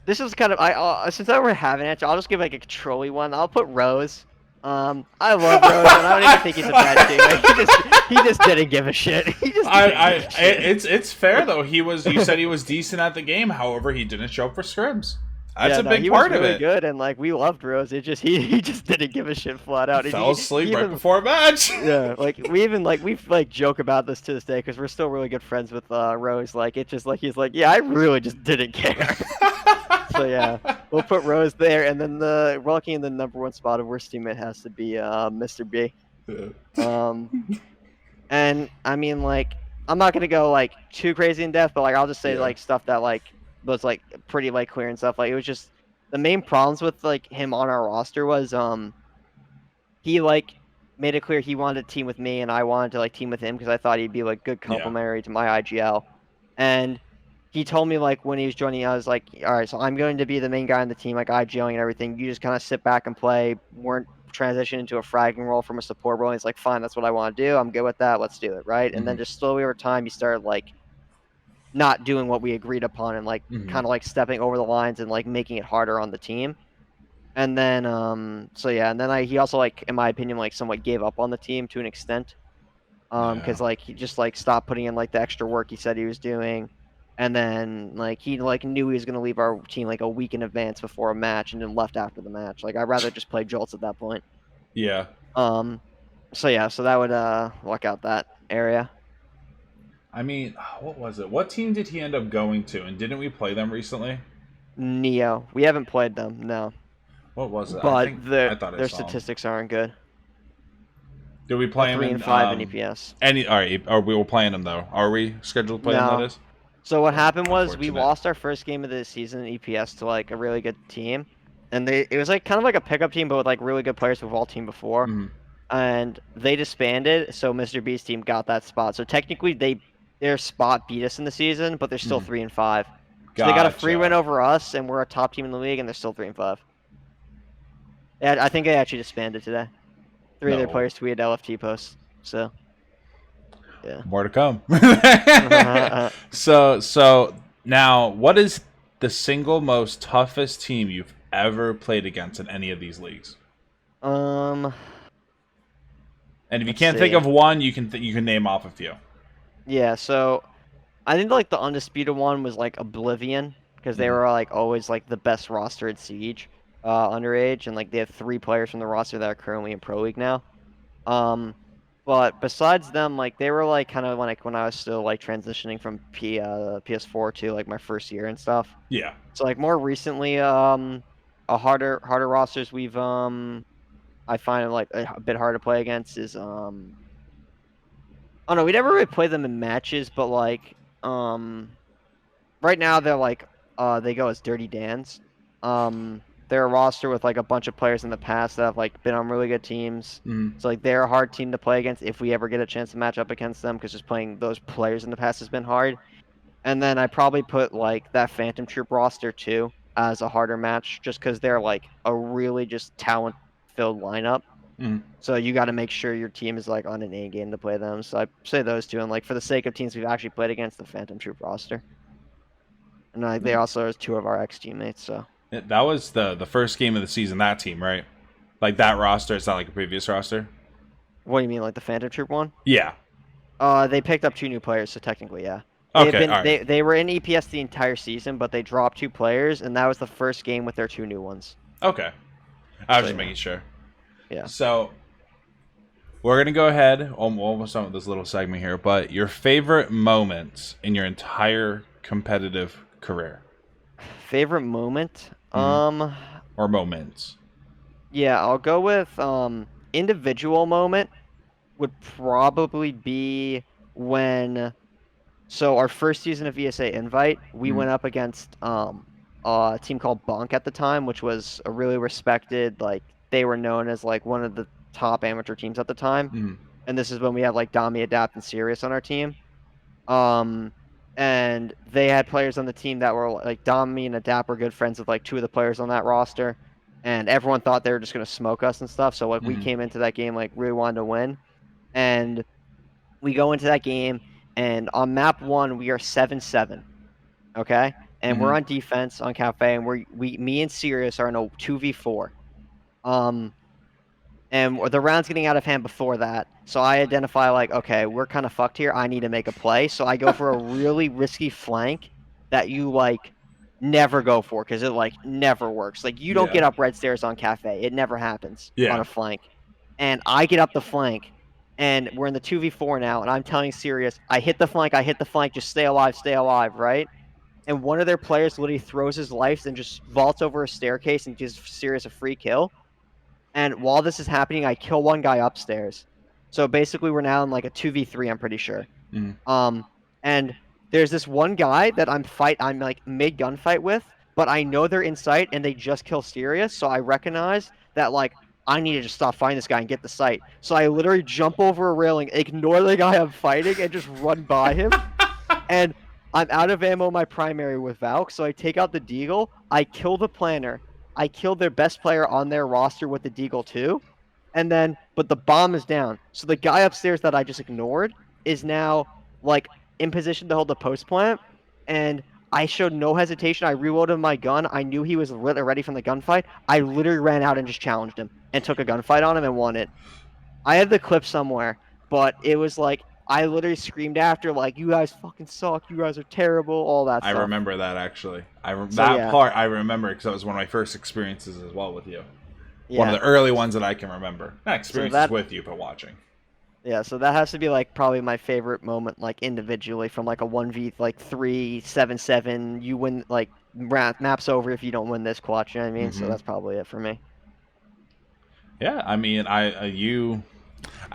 This is kind of since I don't really have an answer, I'll just give like a trolly one. I'll put Rose. I love Rose, and I don't even think he's a bad teammate. He just didn't give a shit. It's fair though. You said he was decent at the game. However, he didn't show up for scrims. That's a big part of it. He was really good, and like we loved Rose. It just he just didn't give a shit flat out. He fell asleep right before a match. Yeah, we joke about this to this day because we're still really good friends with Rose. Like it's just like he's like, yeah, I really just didn't care. So yeah, we'll put Rose there, and then walking in the number 1 spot of worst teammate has to be Mr. B. And I mean like I'm not gonna go like too crazy in depth, but like I'll just say like stuff that like was like pretty like clear and stuff. Like it was just the main problems with like him on our roster was he like made it clear he wanted to team with me and I wanted to like team with him because I thought he'd be like good complementary to my IGL. And he told me like when he was joining, I was like, all right, so I'm going to be the main guy on the team, like IGLing and everything. You just kind of sit back and play. Weren't transition into a fragging role from a support role. And he's like, fine, that's what I want to do. I'm good with that. Let's do it, right? And then just slowly over time, he started like not doing what we agreed upon and like kind of like stepping over the lines and like making it harder on the team. And then so yeah, and then he also like in my opinion like somewhat gave up on the team to an extent. because like he just like stopped putting in like the extra work he said he was doing, and then like he like knew he was gonna leave our team like a week in advance before a match, and then left after the match. Like I'd rather just play Jolts at that point. Yeah. So yeah, so that would lock out that area. I mean, what was it? What team did he end up going to? And didn't we play them recently? Neo. We haven't played them, no. What was it? But I thought their statistics aren't good. Did we play them 3 and 5 in EPS? All right, we were playing them though. Are we scheduled to play them? That is. So what happened was we lost our first game of the season in EPS to like a really good team, and it was like kind of like a pickup team, but with like really good players we've all teamed before, and they disbanded. So Mr. B's team got that spot. So technically their spot beat us in the season, but they're still 3 and 5. So they got a free win over us, and we're a top team in the league, and they're still 3 and 5. Yeah, I think they actually disbanded today. 3 of their players tweeted LFT posts. So, yeah. More to come. So now, what is the single most toughest team you've ever played against in any of these leagues? And if you can't think of one, you can name off a few. Yeah, so I think like the undisputed one was like Oblivion, because they were like always like the best roster at Siege underage, and like they have 3 players from the roster that are currently in Pro League now. But besides them, like they were like kind of like when I was still like transitioning from PS4 to like my first year and stuff. Yeah. So like more recently, a harder rosters we've I find like a bit hard to play against is oh no, we never really play them in matches, but like right now they're like they go as Dirty Dans. They're a roster with like a bunch of players in the past that have like been on really good teams. So like they're a hard team to play against if we ever get a chance to match up against them, because just playing those players in the past has been hard. And then I probably put like that Phantom Troop roster too as a harder match, just because they're like a really just talent-filled lineup. So you got to make sure your team is like on an A game to play them. So I say those two, and like for the sake of teams we've actually played against, the Phantom Troop roster. And like they also are 2 of our ex-teammates, so. That was the first game of the season, that team, right? Like that roster, it's not like a previous roster? What do you mean, like the Phantom Troop one? Yeah. They picked up 2 new players, so technically, yeah. They were in EPS the entire season, but they dropped 2 players, and that was the first game with their 2 new ones. Okay. I was just making sure. Yeah. So, we're going to go ahead, almost on this little segment here, but your favorite moments in your entire competitive career? Favorite moment? Or moments. Yeah, I'll go with individual moment would probably be when, so our first season of VSA Invite, we went up against a team called Bonk at the time, which was a really respected, like they were known as like one of the top amateur teams at the time. And this is when we had like Dami, Adapt, and Sirius on our team. And they had players on the team that were like Dami and Adapt were good friends with like 2 of the players on that roster, and everyone thought they were just gonna smoke us and stuff. So like we came into that game like really wanted to win, and we go into that game, and on map 1 we are 7-7, okay, and we're on defense on Cafe, and me and Sirius are in a 2v4, and the round's getting out of hand before that. So I identify like, okay, we're kind of fucked here. I need to make a play. So I go for a really risky flank that you like never go for, because it like never works. Like you don't get up red stairs on Cafe. It never happens on a flank. And I get up the flank, and we're in the 2v4 now, and I'm telling Sirius, I hit the flank, just stay alive, right? And one of their players literally throws his life and just vaults over a staircase and gives Sirius a free kill. And while this is happening, I kill one guy upstairs. So basically, we're now in like a 2v3, I'm pretty sure. And there's this one guy that I'm like mid gunfight with, but I know they're in sight and they just kill Sirius. So I recognize that like I need to just stop fighting this guy and get the sight. So I literally jump over a railing, ignore the guy I'm fighting, and just run by him. And I'm out of ammo my primary with Valk, so I take out the Deagle, I kill the planner. I killed their best player on their roster with the Deagle too, but the bomb is down. So the guy upstairs that I just ignored is now like in position to hold the post plant, and I showed no hesitation. I reloaded my gun. I knew he was ready from the gunfight. I literally ran out and just challenged him and took a gunfight on him and won it. I have the clip somewhere, but it was like I literally screamed after like, "You guys fucking suck. You guys are terrible." All that I stuff. remember that actually. Yeah. Part I remember because that was one of my first experiences as well with you. Yeah. One of the early ones that I can remember. Not experiences with you, but watching. Yeah, so that has to be like probably my favorite moment, like individually from like a 1v like 3, 7-7. You win like maps over if you don't win this clutch. You know what I mean? So that's probably it for me. Yeah, I mean, I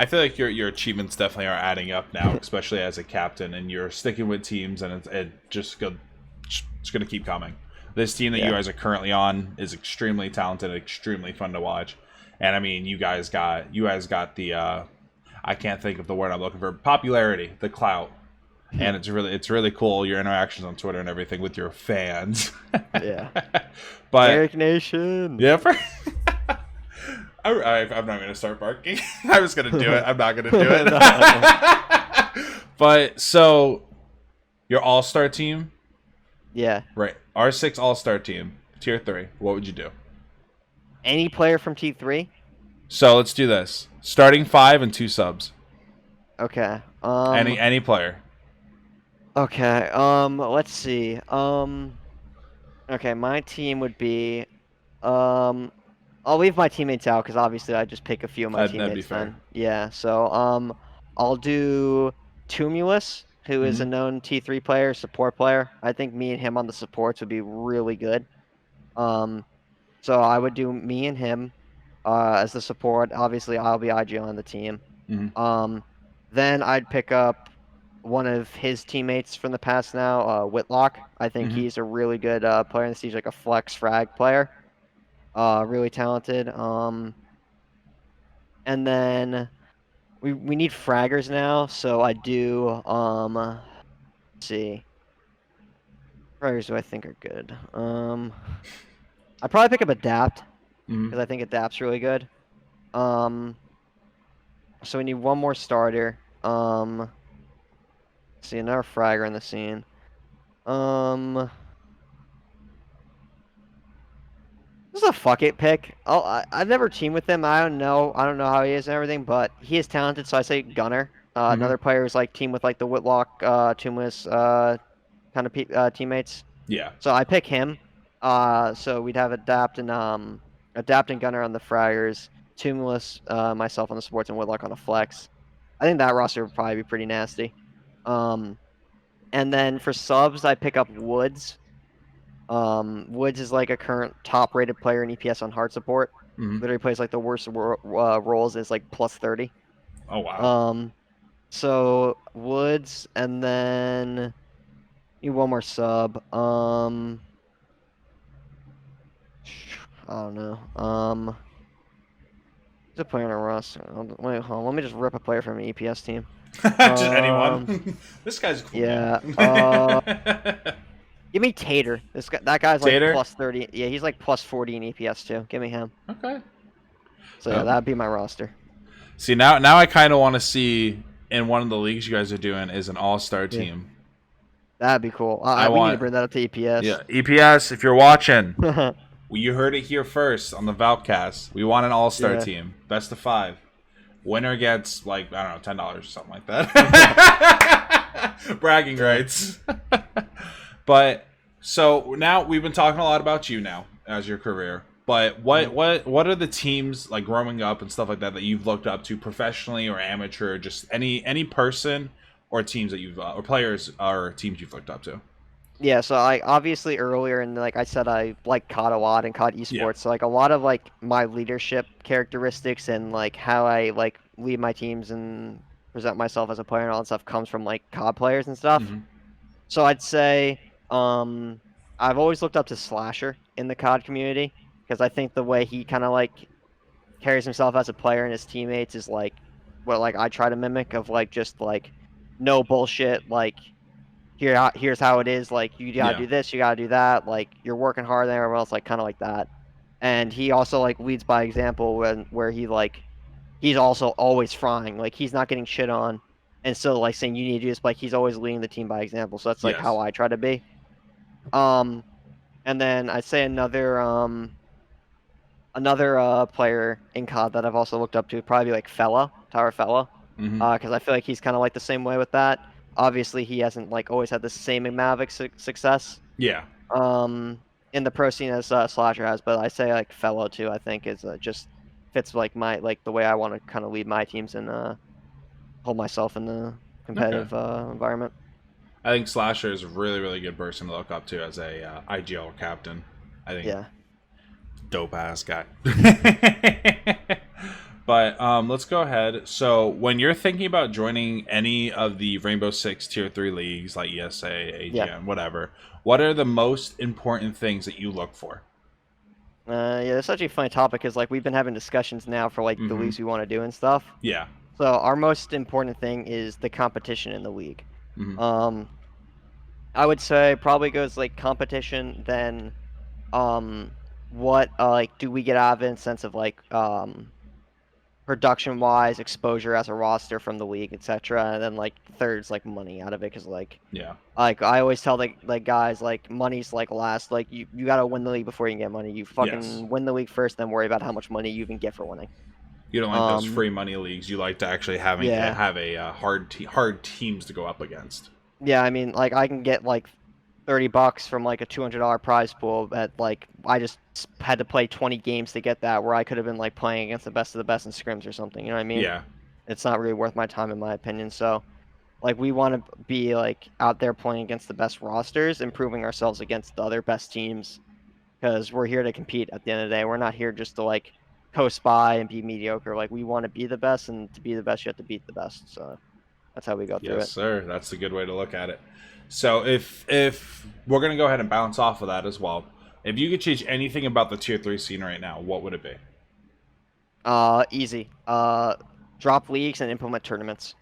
feel like your achievements definitely are adding up now, especially as a captain, and you're sticking with teams, and it's just going to keep coming. This team that you guys are currently on is extremely talented, extremely fun to watch, and I mean, you guys got the I can't think of the word I'm looking for, popularity, the clout, and it's really cool your interactions on Twitter and everything with your fans. Yeah, but Eric Nation. Yeah. I'm not going to start barking. I was going to do it. I'm not going to do it. But, so, your all-star team? Yeah. Right. R6 all-star team, tier 3. What would you do? Any player from T3? So, let's do this. Starting 5 and 2 subs. Okay. Any player. Okay. Let's see. Okay, my team would be, I'll leave my teammates out because obviously I just pick a few of my teammates. That'd be fair. Then. Yeah. So I'll do Tumulus, who is a known T3 player, support player. I think me and him on the supports would be really good. So I would do me and him as the support. Obviously, I'll be IG on the team. Then I'd pick up one of his teammates from the past now, Whitlock. I think he's a really good player in the siege, like a flex frag player. Really talented. And then we need fraggers now, so I do let's see. Fraggers who I think are good. I'd probably pick up Adapt because I think Adapt's really good. So we need one more starter. Let's see, another fragger in the scene. This is a fuck it pick. I've never teamed with him. I don't know how he is and everything, but he is talented, so I say Gunner. Another player who's like team with like the Whitlock, Tumulus kind of teammates. Yeah. So I pick him. So we'd have Adapt and Gunner on the fraggers, Tumulus, myself on the supports, and Whitlock on the flex. I think that roster would probably be pretty nasty. And then for subs, I pick up Woods. Woods is like a current top-rated player in EPS on hard support. Literally plays like the worst roles is like plus 30. Oh wow. So Woods, and then need one more sub. I don't know. Who's a player on a roster? Wait, hold on. Let me just rip a player from an EPS team. Just anyone. This guy's cool. Yeah. Give me Tater. That guy's like Tater? plus 30. Yeah, he's like plus 40 in EPS too. Give me him. Okay. So yeah, that'd be my roster. See, now I kind of want to see in one of the leagues you guys are doing is an all-star team. That'd be cool. We need to bring that up to EPS. Yeah, EPS, if you're watching, you heard it here first on the VALKAST. We want an all-star team, best of 5. Winner gets like I don't know $10 or something like that. Bragging rights. But so now we've been talking a lot about you now as your career. But what are the teams like growing up and stuff like that you've looked up to professionally or amateur? Just any person or teams that you've or players or teams you've looked up to. Yeah, so I obviously earlier and like I said, I like COD a lot and COD esports. Yeah. So like a lot of like my leadership characteristics and like how I like lead my teams and present myself as a player and all that stuff comes from like COD players and stuff. So I'd say I've always looked up to Slasher in the COD community because I think the way he kind of like carries himself as a player and his teammates is like what like I try to mimic of like just like no bullshit like here's how it is like you gotta do this, you gotta do that, like you're working hard and everyone else like kind of like that. And he also like leads by example where he like he's also always frying, like he's not getting shit on and so like saying you need to do this, like he's always leading the team by example. So that's like how I try to be. And then I'd say another player in COD that I've also looked up to would probably be like Tower Fella. because I feel like he's kind of like the same way with that. Obviously, he hasn't like always had the same amount of success. Yeah. In the pro scene as Slasher has, but I say like Fellow too. I think is just fits like the way I want to kind of lead my teams and hold myself in the competitive environment. I think Slasher is a really, really good person to look up to as a IGL captain. I think dope ass guy. But let's go ahead. So when you're thinking about joining any of the Rainbow Six Tier 3 leagues like ESA, AGN, whatever, what are the most important things that you look for? Yeah, that's actually a funny topic because like we've been having discussions now for like the leagues we want to do and stuff. Yeah. So our most important thing is the competition in the league. I would say probably goes like competition, then what like do we get out of it in sense of like production wise, exposure as a roster from the league, etc. And then like third's like money out of it because like like I always tell like guys like money's like last, like you gotta win the league before you can get money. You fucking win the league first, then worry about how much money you even get for winning. You don't like those free money leagues. You like to actually have a hard teams to go up against. Yeah, I mean like I can get like $30 from like a $200 prize pool, but like I just had to play 20 games to get that, where I could have been like playing against the best of the best in scrims or something. You know what I mean? Yeah. It's not really worth my time in my opinion. So, like we want to be like out there playing against the best rosters, improving ourselves against the other best teams, because we're here to compete. At the end of the day, we're not here just to like coast by and be mediocre. Like we want to be the best, and to be the best, you have to beat the best. So that's how we go through it. Yes, sir. That's a good way to look at it. So if we're going to go ahead and bounce off of that as well, if you could change anything about the Tier 3 scene right now, what would it be? Easy. Drop leagues and implement tournaments.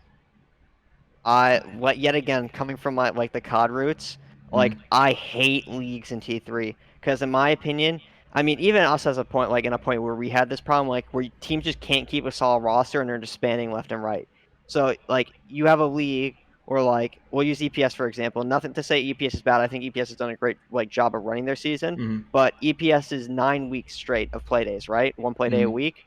Yet again, coming from my like the COD roots, like I hate leagues in T3 because in my opinion, I mean even us as a point like in a point where we had this problem like where teams just can't keep a solid roster and they're just spanning left and right. So like you have a league. Or like we'll use EPS for example. Nothing to say EPS is bad. I think EPS has done a great like job of running their season. But EPS is 9 weeks straight of play days, right? One play day a week,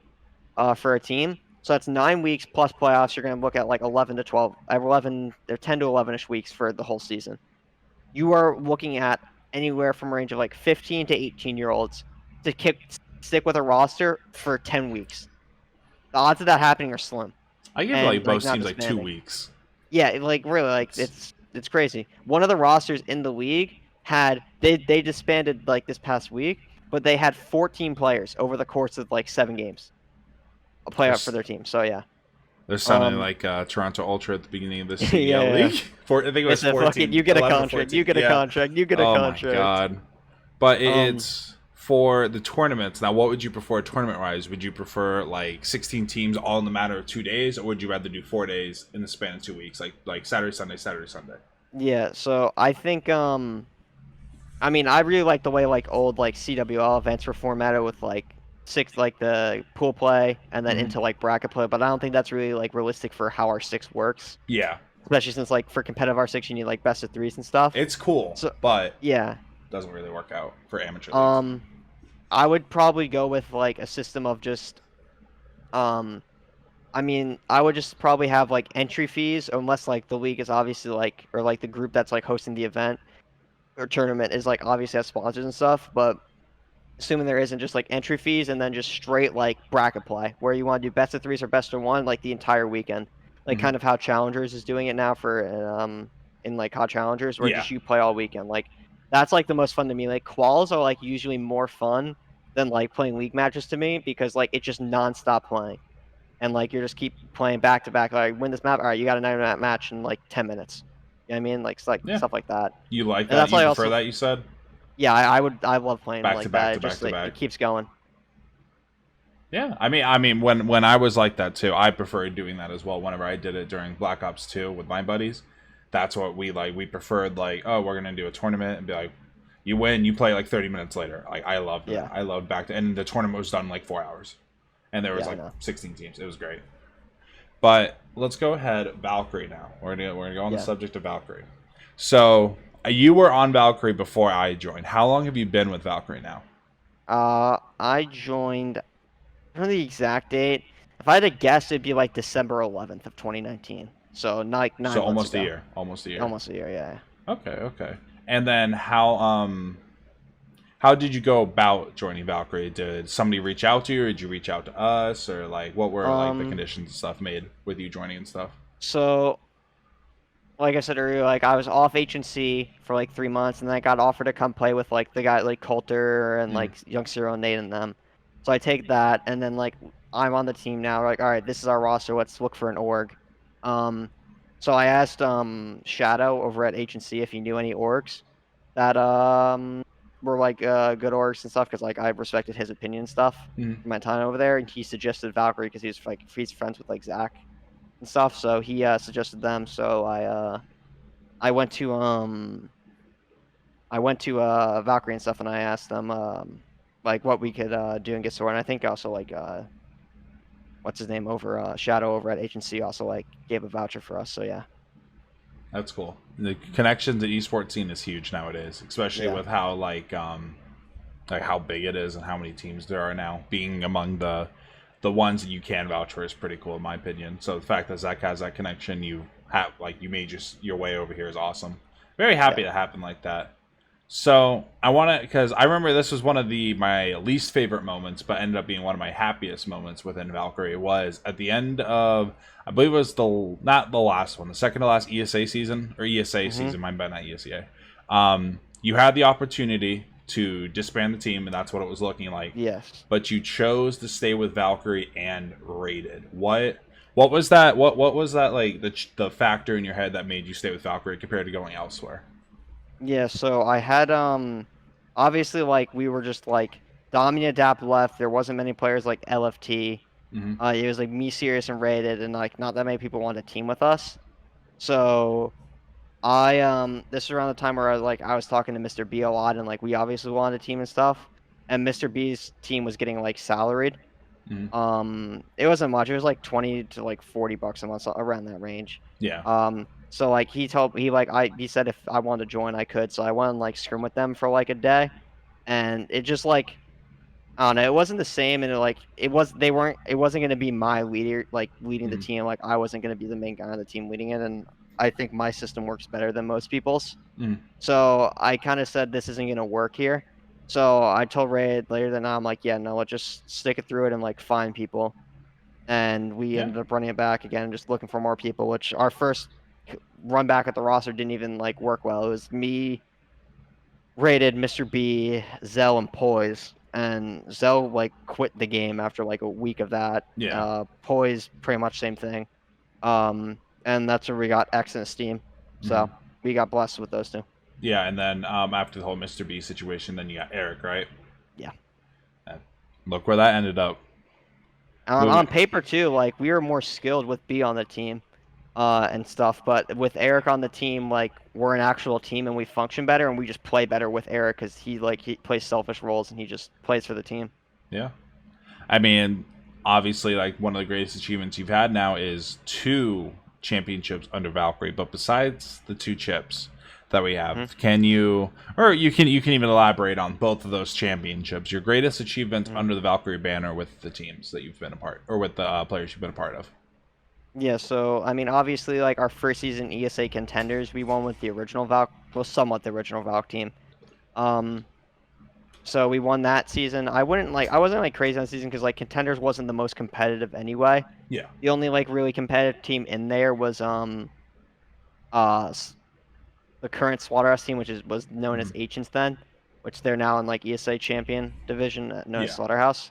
for a team. So that's 9 weeks plus playoffs. You're going to look at like 11 to 12, 11. They're 10 to 11ish weeks for the whole season. You are looking at anywhere from a range of like 15 to 18-year-olds to stick with a roster for 10 weeks. The odds of that happening are slim. I give like most teams like 2 weeks. Yeah, like really, like it's crazy. One of the rosters in the league had they disbanded like this past week, but they had 14 players over the course of like 7 games, a playoff for their team. So yeah, they're sounding like Toronto Ultra at the beginning of the CDL league. I think it was 14. You get a contract. You get a contract. You get a contract. Oh my god! But it's for the tournaments. Now, what would you prefer tournament-wise? Would you prefer like 16 teams all in the matter of 2 days, or would you rather do 4 days in the span of 2 weeks, like Saturday, Sunday, Saturday, Sunday? Yeah. So I think I mean I really like the way like old like CWL events were formatted with like 6 like the pool play and then into like bracket play, but I don't think that's really like realistic for how R6 works. Yeah. Especially since like for competitive R6 you need like best of 3s and stuff. It's cool, so, but yeah, doesn't really work out for amateur leagues. I would probably go with like a system of just I mean, I would just probably have like entry fees unless like the league is obviously like or like the group that's like hosting the event or tournament is like obviously has sponsors and stuff, but assuming there isn't, just like entry fees and then just straight like bracket play where you want to do best of 3s or best of 1 like the entire weekend. Like kind of how Challengers is doing it now for in like COD Challengers where just you play all weekend. Like that's like the most fun to me. Like quals are like usually more fun than like playing league matches to me because like it's just nonstop playing, and like you're just keep playing back to back. Like win this map, all right, you got a 9-minute match in like 10 minutes. You know what I mean? Like stuff like that. You like that? You prefer that? You said? Yeah, I love playing back like to back that. To back to back. It keeps going. Yeah, I mean, when I was like that too, I preferred doing that as well. Whenever I did it during Black Ops 2 with my buddies, that's what we like. We preferred like, oh, we're gonna do a tournament and be like, you win, you play like 30 minutes later. Like I loved it. I loved and the tournament was done in like 4 hours, and there was 16 teams. It was great. But let's go ahead, Valkyrie now. We're gonna go on the subject of Valkyrie. So you were on Valkyrie before I joined. How long have you been with Valkyrie now? I joined. I don't know the exact date. If I had to guess, it'd be like December 11th of 2019. So like 9 So months almost ago. a year. Almost a year. Almost a year, yeah. Okay. And then how did you go about joining Valkyrie? Did somebody reach out to you, or did you reach out to us, or like what were like the conditions and stuff made with you joining and stuff? So, like I said earlier, like I was off H&C for like 3 months, and then I got offered to come play with like the guy like Coulter and like Young Cyril and Nate and them. So I take that, and then like I'm on the team now. We're like, all right, this is our roster. Let's look for an org. So I asked Shadow over at H&C if he knew any orgs that were like good orgs and stuff, because like I respected his opinion and stuff from my time over there, and he suggested Valkyrie because he's friends with like Zach and stuff. So he suggested them. So I went to Valkyrie and stuff, and I asked them like what we could do and get started. And I think also like what's his name over Shadow over at H&C also like gave a voucher for us. So yeah. That's cool. The connections to esports scene is huge nowadays, especially with how like how big it is and how many teams there are now. Being among the ones that you can vouch for is pretty cool in my opinion. So the fact that Zach has that connection, you made your way over here is awesome. Very happy it happened like that. So I want to, because I remember this was one of my least favorite moments, but ended up being one of my happiest moments within Valkyrie. Was at the end of, I believe it was not the last one, the second to last ESA season, or ESA season, my bad, not ESA. You had the opportunity to disband the team, and that's what it was looking like. Yes. But you chose to stay with Valkyrie and raided. What was that? What was that like the factor in your head that made you stay with Valkyrie compared to going elsewhere? Yeah, so I had obviously like we were just like Domina Adapt left. There wasn't many players like LFT. It was like me, Sirius, and Rated, and like not that many people wanted to team with us. So this is around the time where I was talking to Mr. B a lot, and like we obviously wanted a team and stuff. And Mr. B's team was getting like salaried. It wasn't much. It was like 20 to like $40 a month, around that range. Yeah. So like he said if I wanted to join I could. So I went and like scrim with them for like a day, and it just like I don't know, it wasn't the same, and it wasn't going to be my leader like leading the team. Like I wasn't going to be the main guy on the team leading it, and I think my system works better than most people's. So I kind of said this isn't going to work here. So I told Ray later that night, I'm like, yeah, no, let's just stick it through it and like find people. And we ended up running it back again, just looking for more people, which our first run back at the roster didn't even like work well. It was me, Rated, Mr. B, Zell, and Poise. And Zell like quit the game after like a week of that. Poise pretty much same thing. And that's where we got X and Esteem. So we got blessed with those two. Yeah, and then after the whole Mr. B situation, then you got Eric, right? Yeah. Look where that ended up. On paper too, like we were more skilled with B on the team, and stuff. But with Eric on the team, like we're an actual team and we function better, and we just play better with Eric because he plays selfish roles and he just plays for the team. Yeah. I mean, obviously, like one of the greatest achievements you've had now is 2 championships under Valkyrie. But besides the 2 chips that we have, can you can even elaborate on both of those championships, your greatest achievements under the Valkyrie banner with the teams that you've been a part, or with the players you've been a part of? Yeah, so I mean, obviously, like our first season ESA contenders, we won with the original somewhat the original Valk team. So we won that season. I wasn't like crazy on the season because like contenders wasn't the most competitive anyway. Yeah. The only like really competitive team in there was the current Slaughterhouse team, which was known as Ancients then, which they're now in like ESA champion division known as Slaughterhouse.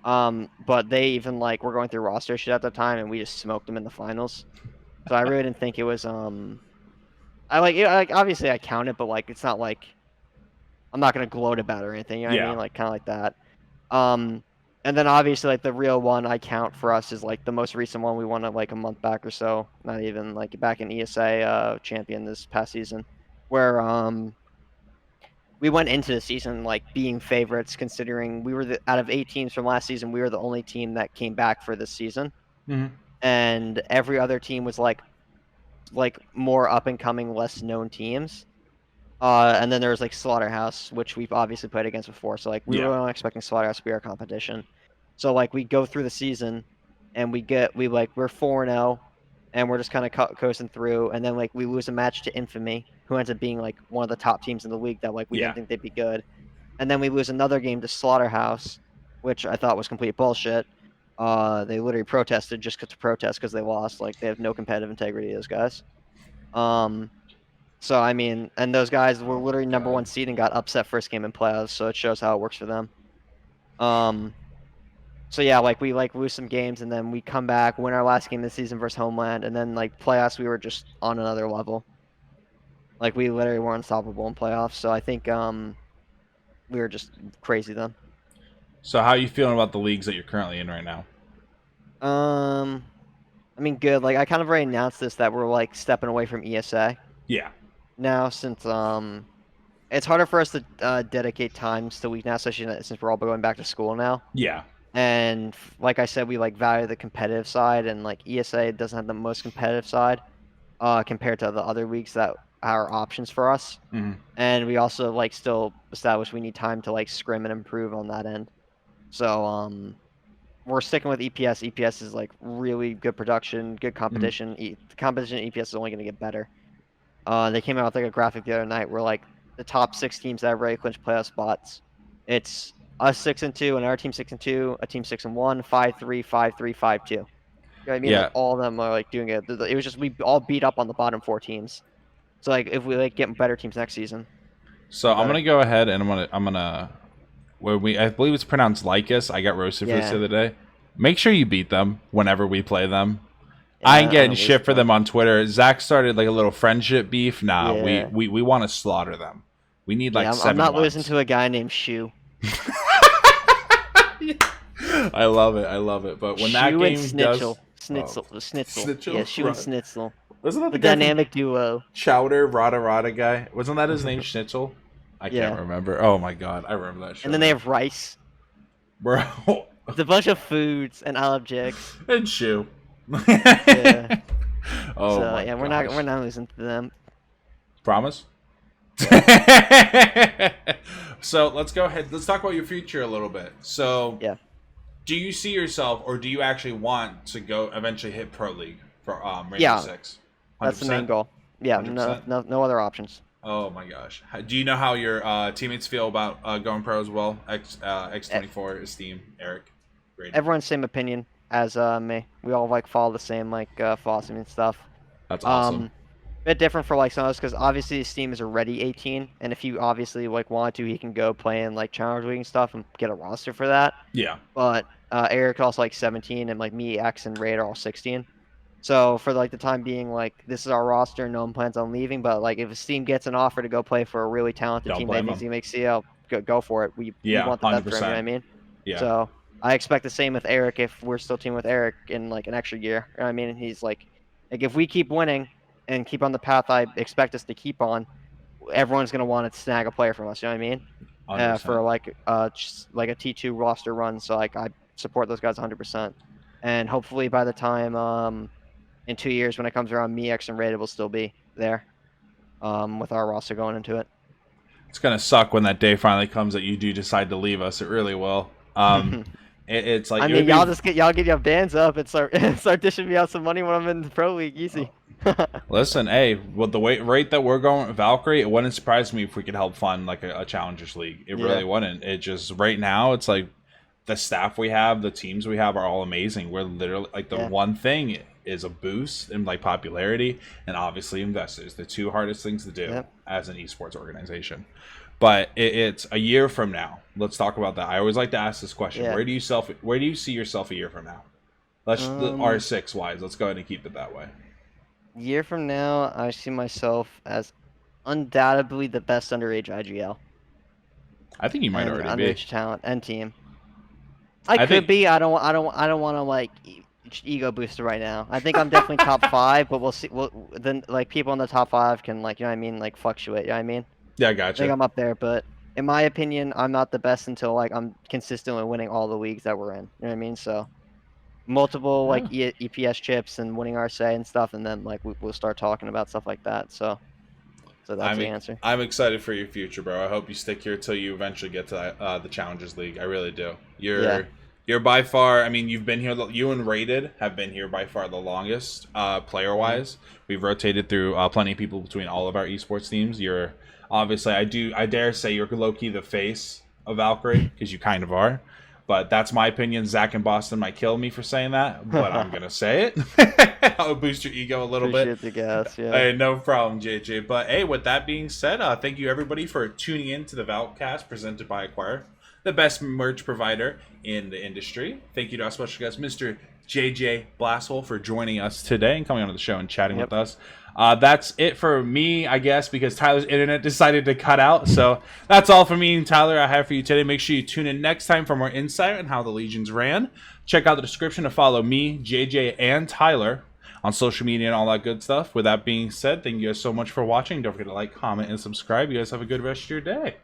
But they even like were going through roster shit at the time, and we just smoked them in the finals. So I really didn't think it was obviously I count it, but like it's not like I'm not gonna gloat about it or anything. You know what I mean? Like kind of like that. And then obviously like the real one I count for us is like the most recent one we won like a month back or so. Not even like back in ESA champion this past season, where we went into the season like being favorites, considering we were out of 8 teams from last season, we were the only team that came back for this season, and every other team was like more up and coming, less known teams. And then there was like Slaughterhouse, which we've obviously played against before. So like we were not expecting Slaughterhouse to be our competition. So like we go through the season, and we're 4-0, and we're just kind of coasting through, and then like we lose a match to Infamy, who ends up being like one of the top teams in the league that like we didn't think they'd be good, and then we lose another game to Slaughterhouse, which I thought was complete bullshit. They literally protested just to protest because they lost. Like they have no competitive integrity, those guys. So I mean, and those guys were literally number 1 seed and got upset first game in playoffs, so it shows how it works for them. So yeah, like we like lose some games and then we come back, win our last game of the season versus Homeland, and then like playoffs we were just on another level. Like we literally were unstoppable in playoffs, so I think we were just crazy then. So how are you feeling about the leagues that you're currently in right now? I mean, good. Like I kind of already announced this that we're like stepping away from ESA. Yeah. Now since it's harder for us to dedicate times to week now, especially since we're all going back to school now. Yeah. And like I said, we like value the competitive side, and like ESA doesn't have the most competitive side compared to the other leagues that are options for us. Mm-hmm. And we also like still establish we need time to like scrim and improve on that end. So we're sticking with EPS. EPS is like really good production, good competition. The competition in EPS is only going to get better. They came out with like a graphic the other night where like the top 6 teams that have already clinched playoff spots. It's us 6-2, and our team 6-2, a team 6-1, 5-3, 5-3, 5-2. You know what I mean? Yeah. Like, all of them are like doing it. It was just we all beat up on the bottom 4 teams. So like if we like get better teams next season. So I'm gonna go ahead and I'm gonna I believe it's pronounced Lycus. I got roasted for this the other day. Make sure you beat them whenever we play them. Yeah, I ain't getting shit for them on Twitter. Zach started like a little friendship beef. Nah, we want to slaughter them. We need like 7 I'm not wins. losing to a guy named Shu. I love it. But when Shu that game and Snitzel. Snitzel. Yeah, Shu and Snitzel. Wasn't that the dynamic duo? Chowder Rada guy. Wasn't that his name? Schnitzel? I can't remember. Oh my god, I remember that show. And then they have rice. Bro. It's a bunch of foods and objects. And Shu. Yeah. Oh so, my yeah, we're not losing to them. Promise? So let's go ahead. Let's talk about your future a little bit. So do you see yourself, or do you actually want to go eventually hit Pro League for Rainbow Six? 100%? That's the main goal. Yeah, no other options. Oh my gosh. Do you know how your teammates feel about going pro as well? X24, Esteem, Eric, Brady. Everyone's same opinion as me. We all like follow the same like philosophy and stuff. That's awesome. Bit different for like some of us because obviously Steam is already 18, and if you obviously like want to, he can go play in like Challenge League and stuff and get a roster for that. Yeah. But Eric also like 17, and like me, X, and Raid are all 16. So for like the time being, like this is our roster. No one plans on leaving, but like if Steam gets an offer to go play for a really talented team that thinks he makes CL, go for it. We want the best for him. You know what I mean? Yeah. So I expect the same with Eric if we're still teaming with Eric in like an extra year. You know what I mean? And he's like if we keep winning and keep on the path I expect us to keep on, everyone's gonna want to snag a player from us. You know what I mean? For like just like a T2 roster run. So like I support those guys 100%, and hopefully by the time in 2 years when it comes around, me, X, and Rated will still be there with our roster going into it. It's gonna suck when that day finally comes that you do decide to leave us. It really will. It's like I mean, y'all get your bands up and start dishing me out some money when I'm in the Pro League. Easy. Listen, hey, with the rate that we're going with Valkyrie, it wouldn't surprise me if we could help fund like a Challengers League. It really wouldn't. It just right now, it's like the staff we have, the teams we have are all amazing. We're literally like the one thing is a boost in like popularity and obviously investors. The 2 hardest things to do as an esports organization. But it's a year from now. Let's talk about that. I always like to ask this question: Where do you see yourself a year from now? Let's R6 wise. Let's go ahead and keep it that way. Year from now, I see myself as undoubtedly the best underage IGL. I think you might already underage be talent and team. I could be. I don't want to like ego booster right now. I think I'm definitely top 5, but we'll see. Then like people in the top 5 can like you know what I mean like fluctuate. You know what I mean? Yeah, I gotcha. I think I'm up there, but in my opinion, I'm not the best until like I'm consistently winning all the leagues that we're in. You know what I mean? So multiple like EPS chips and winning RSA and stuff, and then like we'll start talking about stuff like that. So that's the answer. I'm excited for your future, bro. I hope you stick here till you eventually get to the Challengers League. I really do. You're by far, I mean, you've been here, you and Rated have been here by far the longest, player-wise. We've rotated through plenty of people between all of our esports teams. You're, obviously, I dare say you're low-key the face of Valkyrie, because you kind of are. But that's my opinion. Zach in Boston might kill me for saying that, but I'm going to say it. I'll boost your ego a little bit. Appreciate the gas, yeah. Hey, no problem, JJ. But, hey, with that being said, thank you, everybody, for tuning in to the VALKAST presented by Acquire, the best merch provider in the industry. Thank you to our special guest, Mr. JJBlazt, for joining us today and coming on the show and chatting with us. That's it for me, I guess, because Tyler's internet decided to cut out. So that's all for me and Tyler I have for you today. Make sure you tune in next time for more insight on how the Legions ran. Check out the description to follow me, JJ, and Tyler on social media and all that good stuff. With that being said, thank you guys so much for watching. Don't forget to like, comment, and subscribe. You guys have a good rest of your day.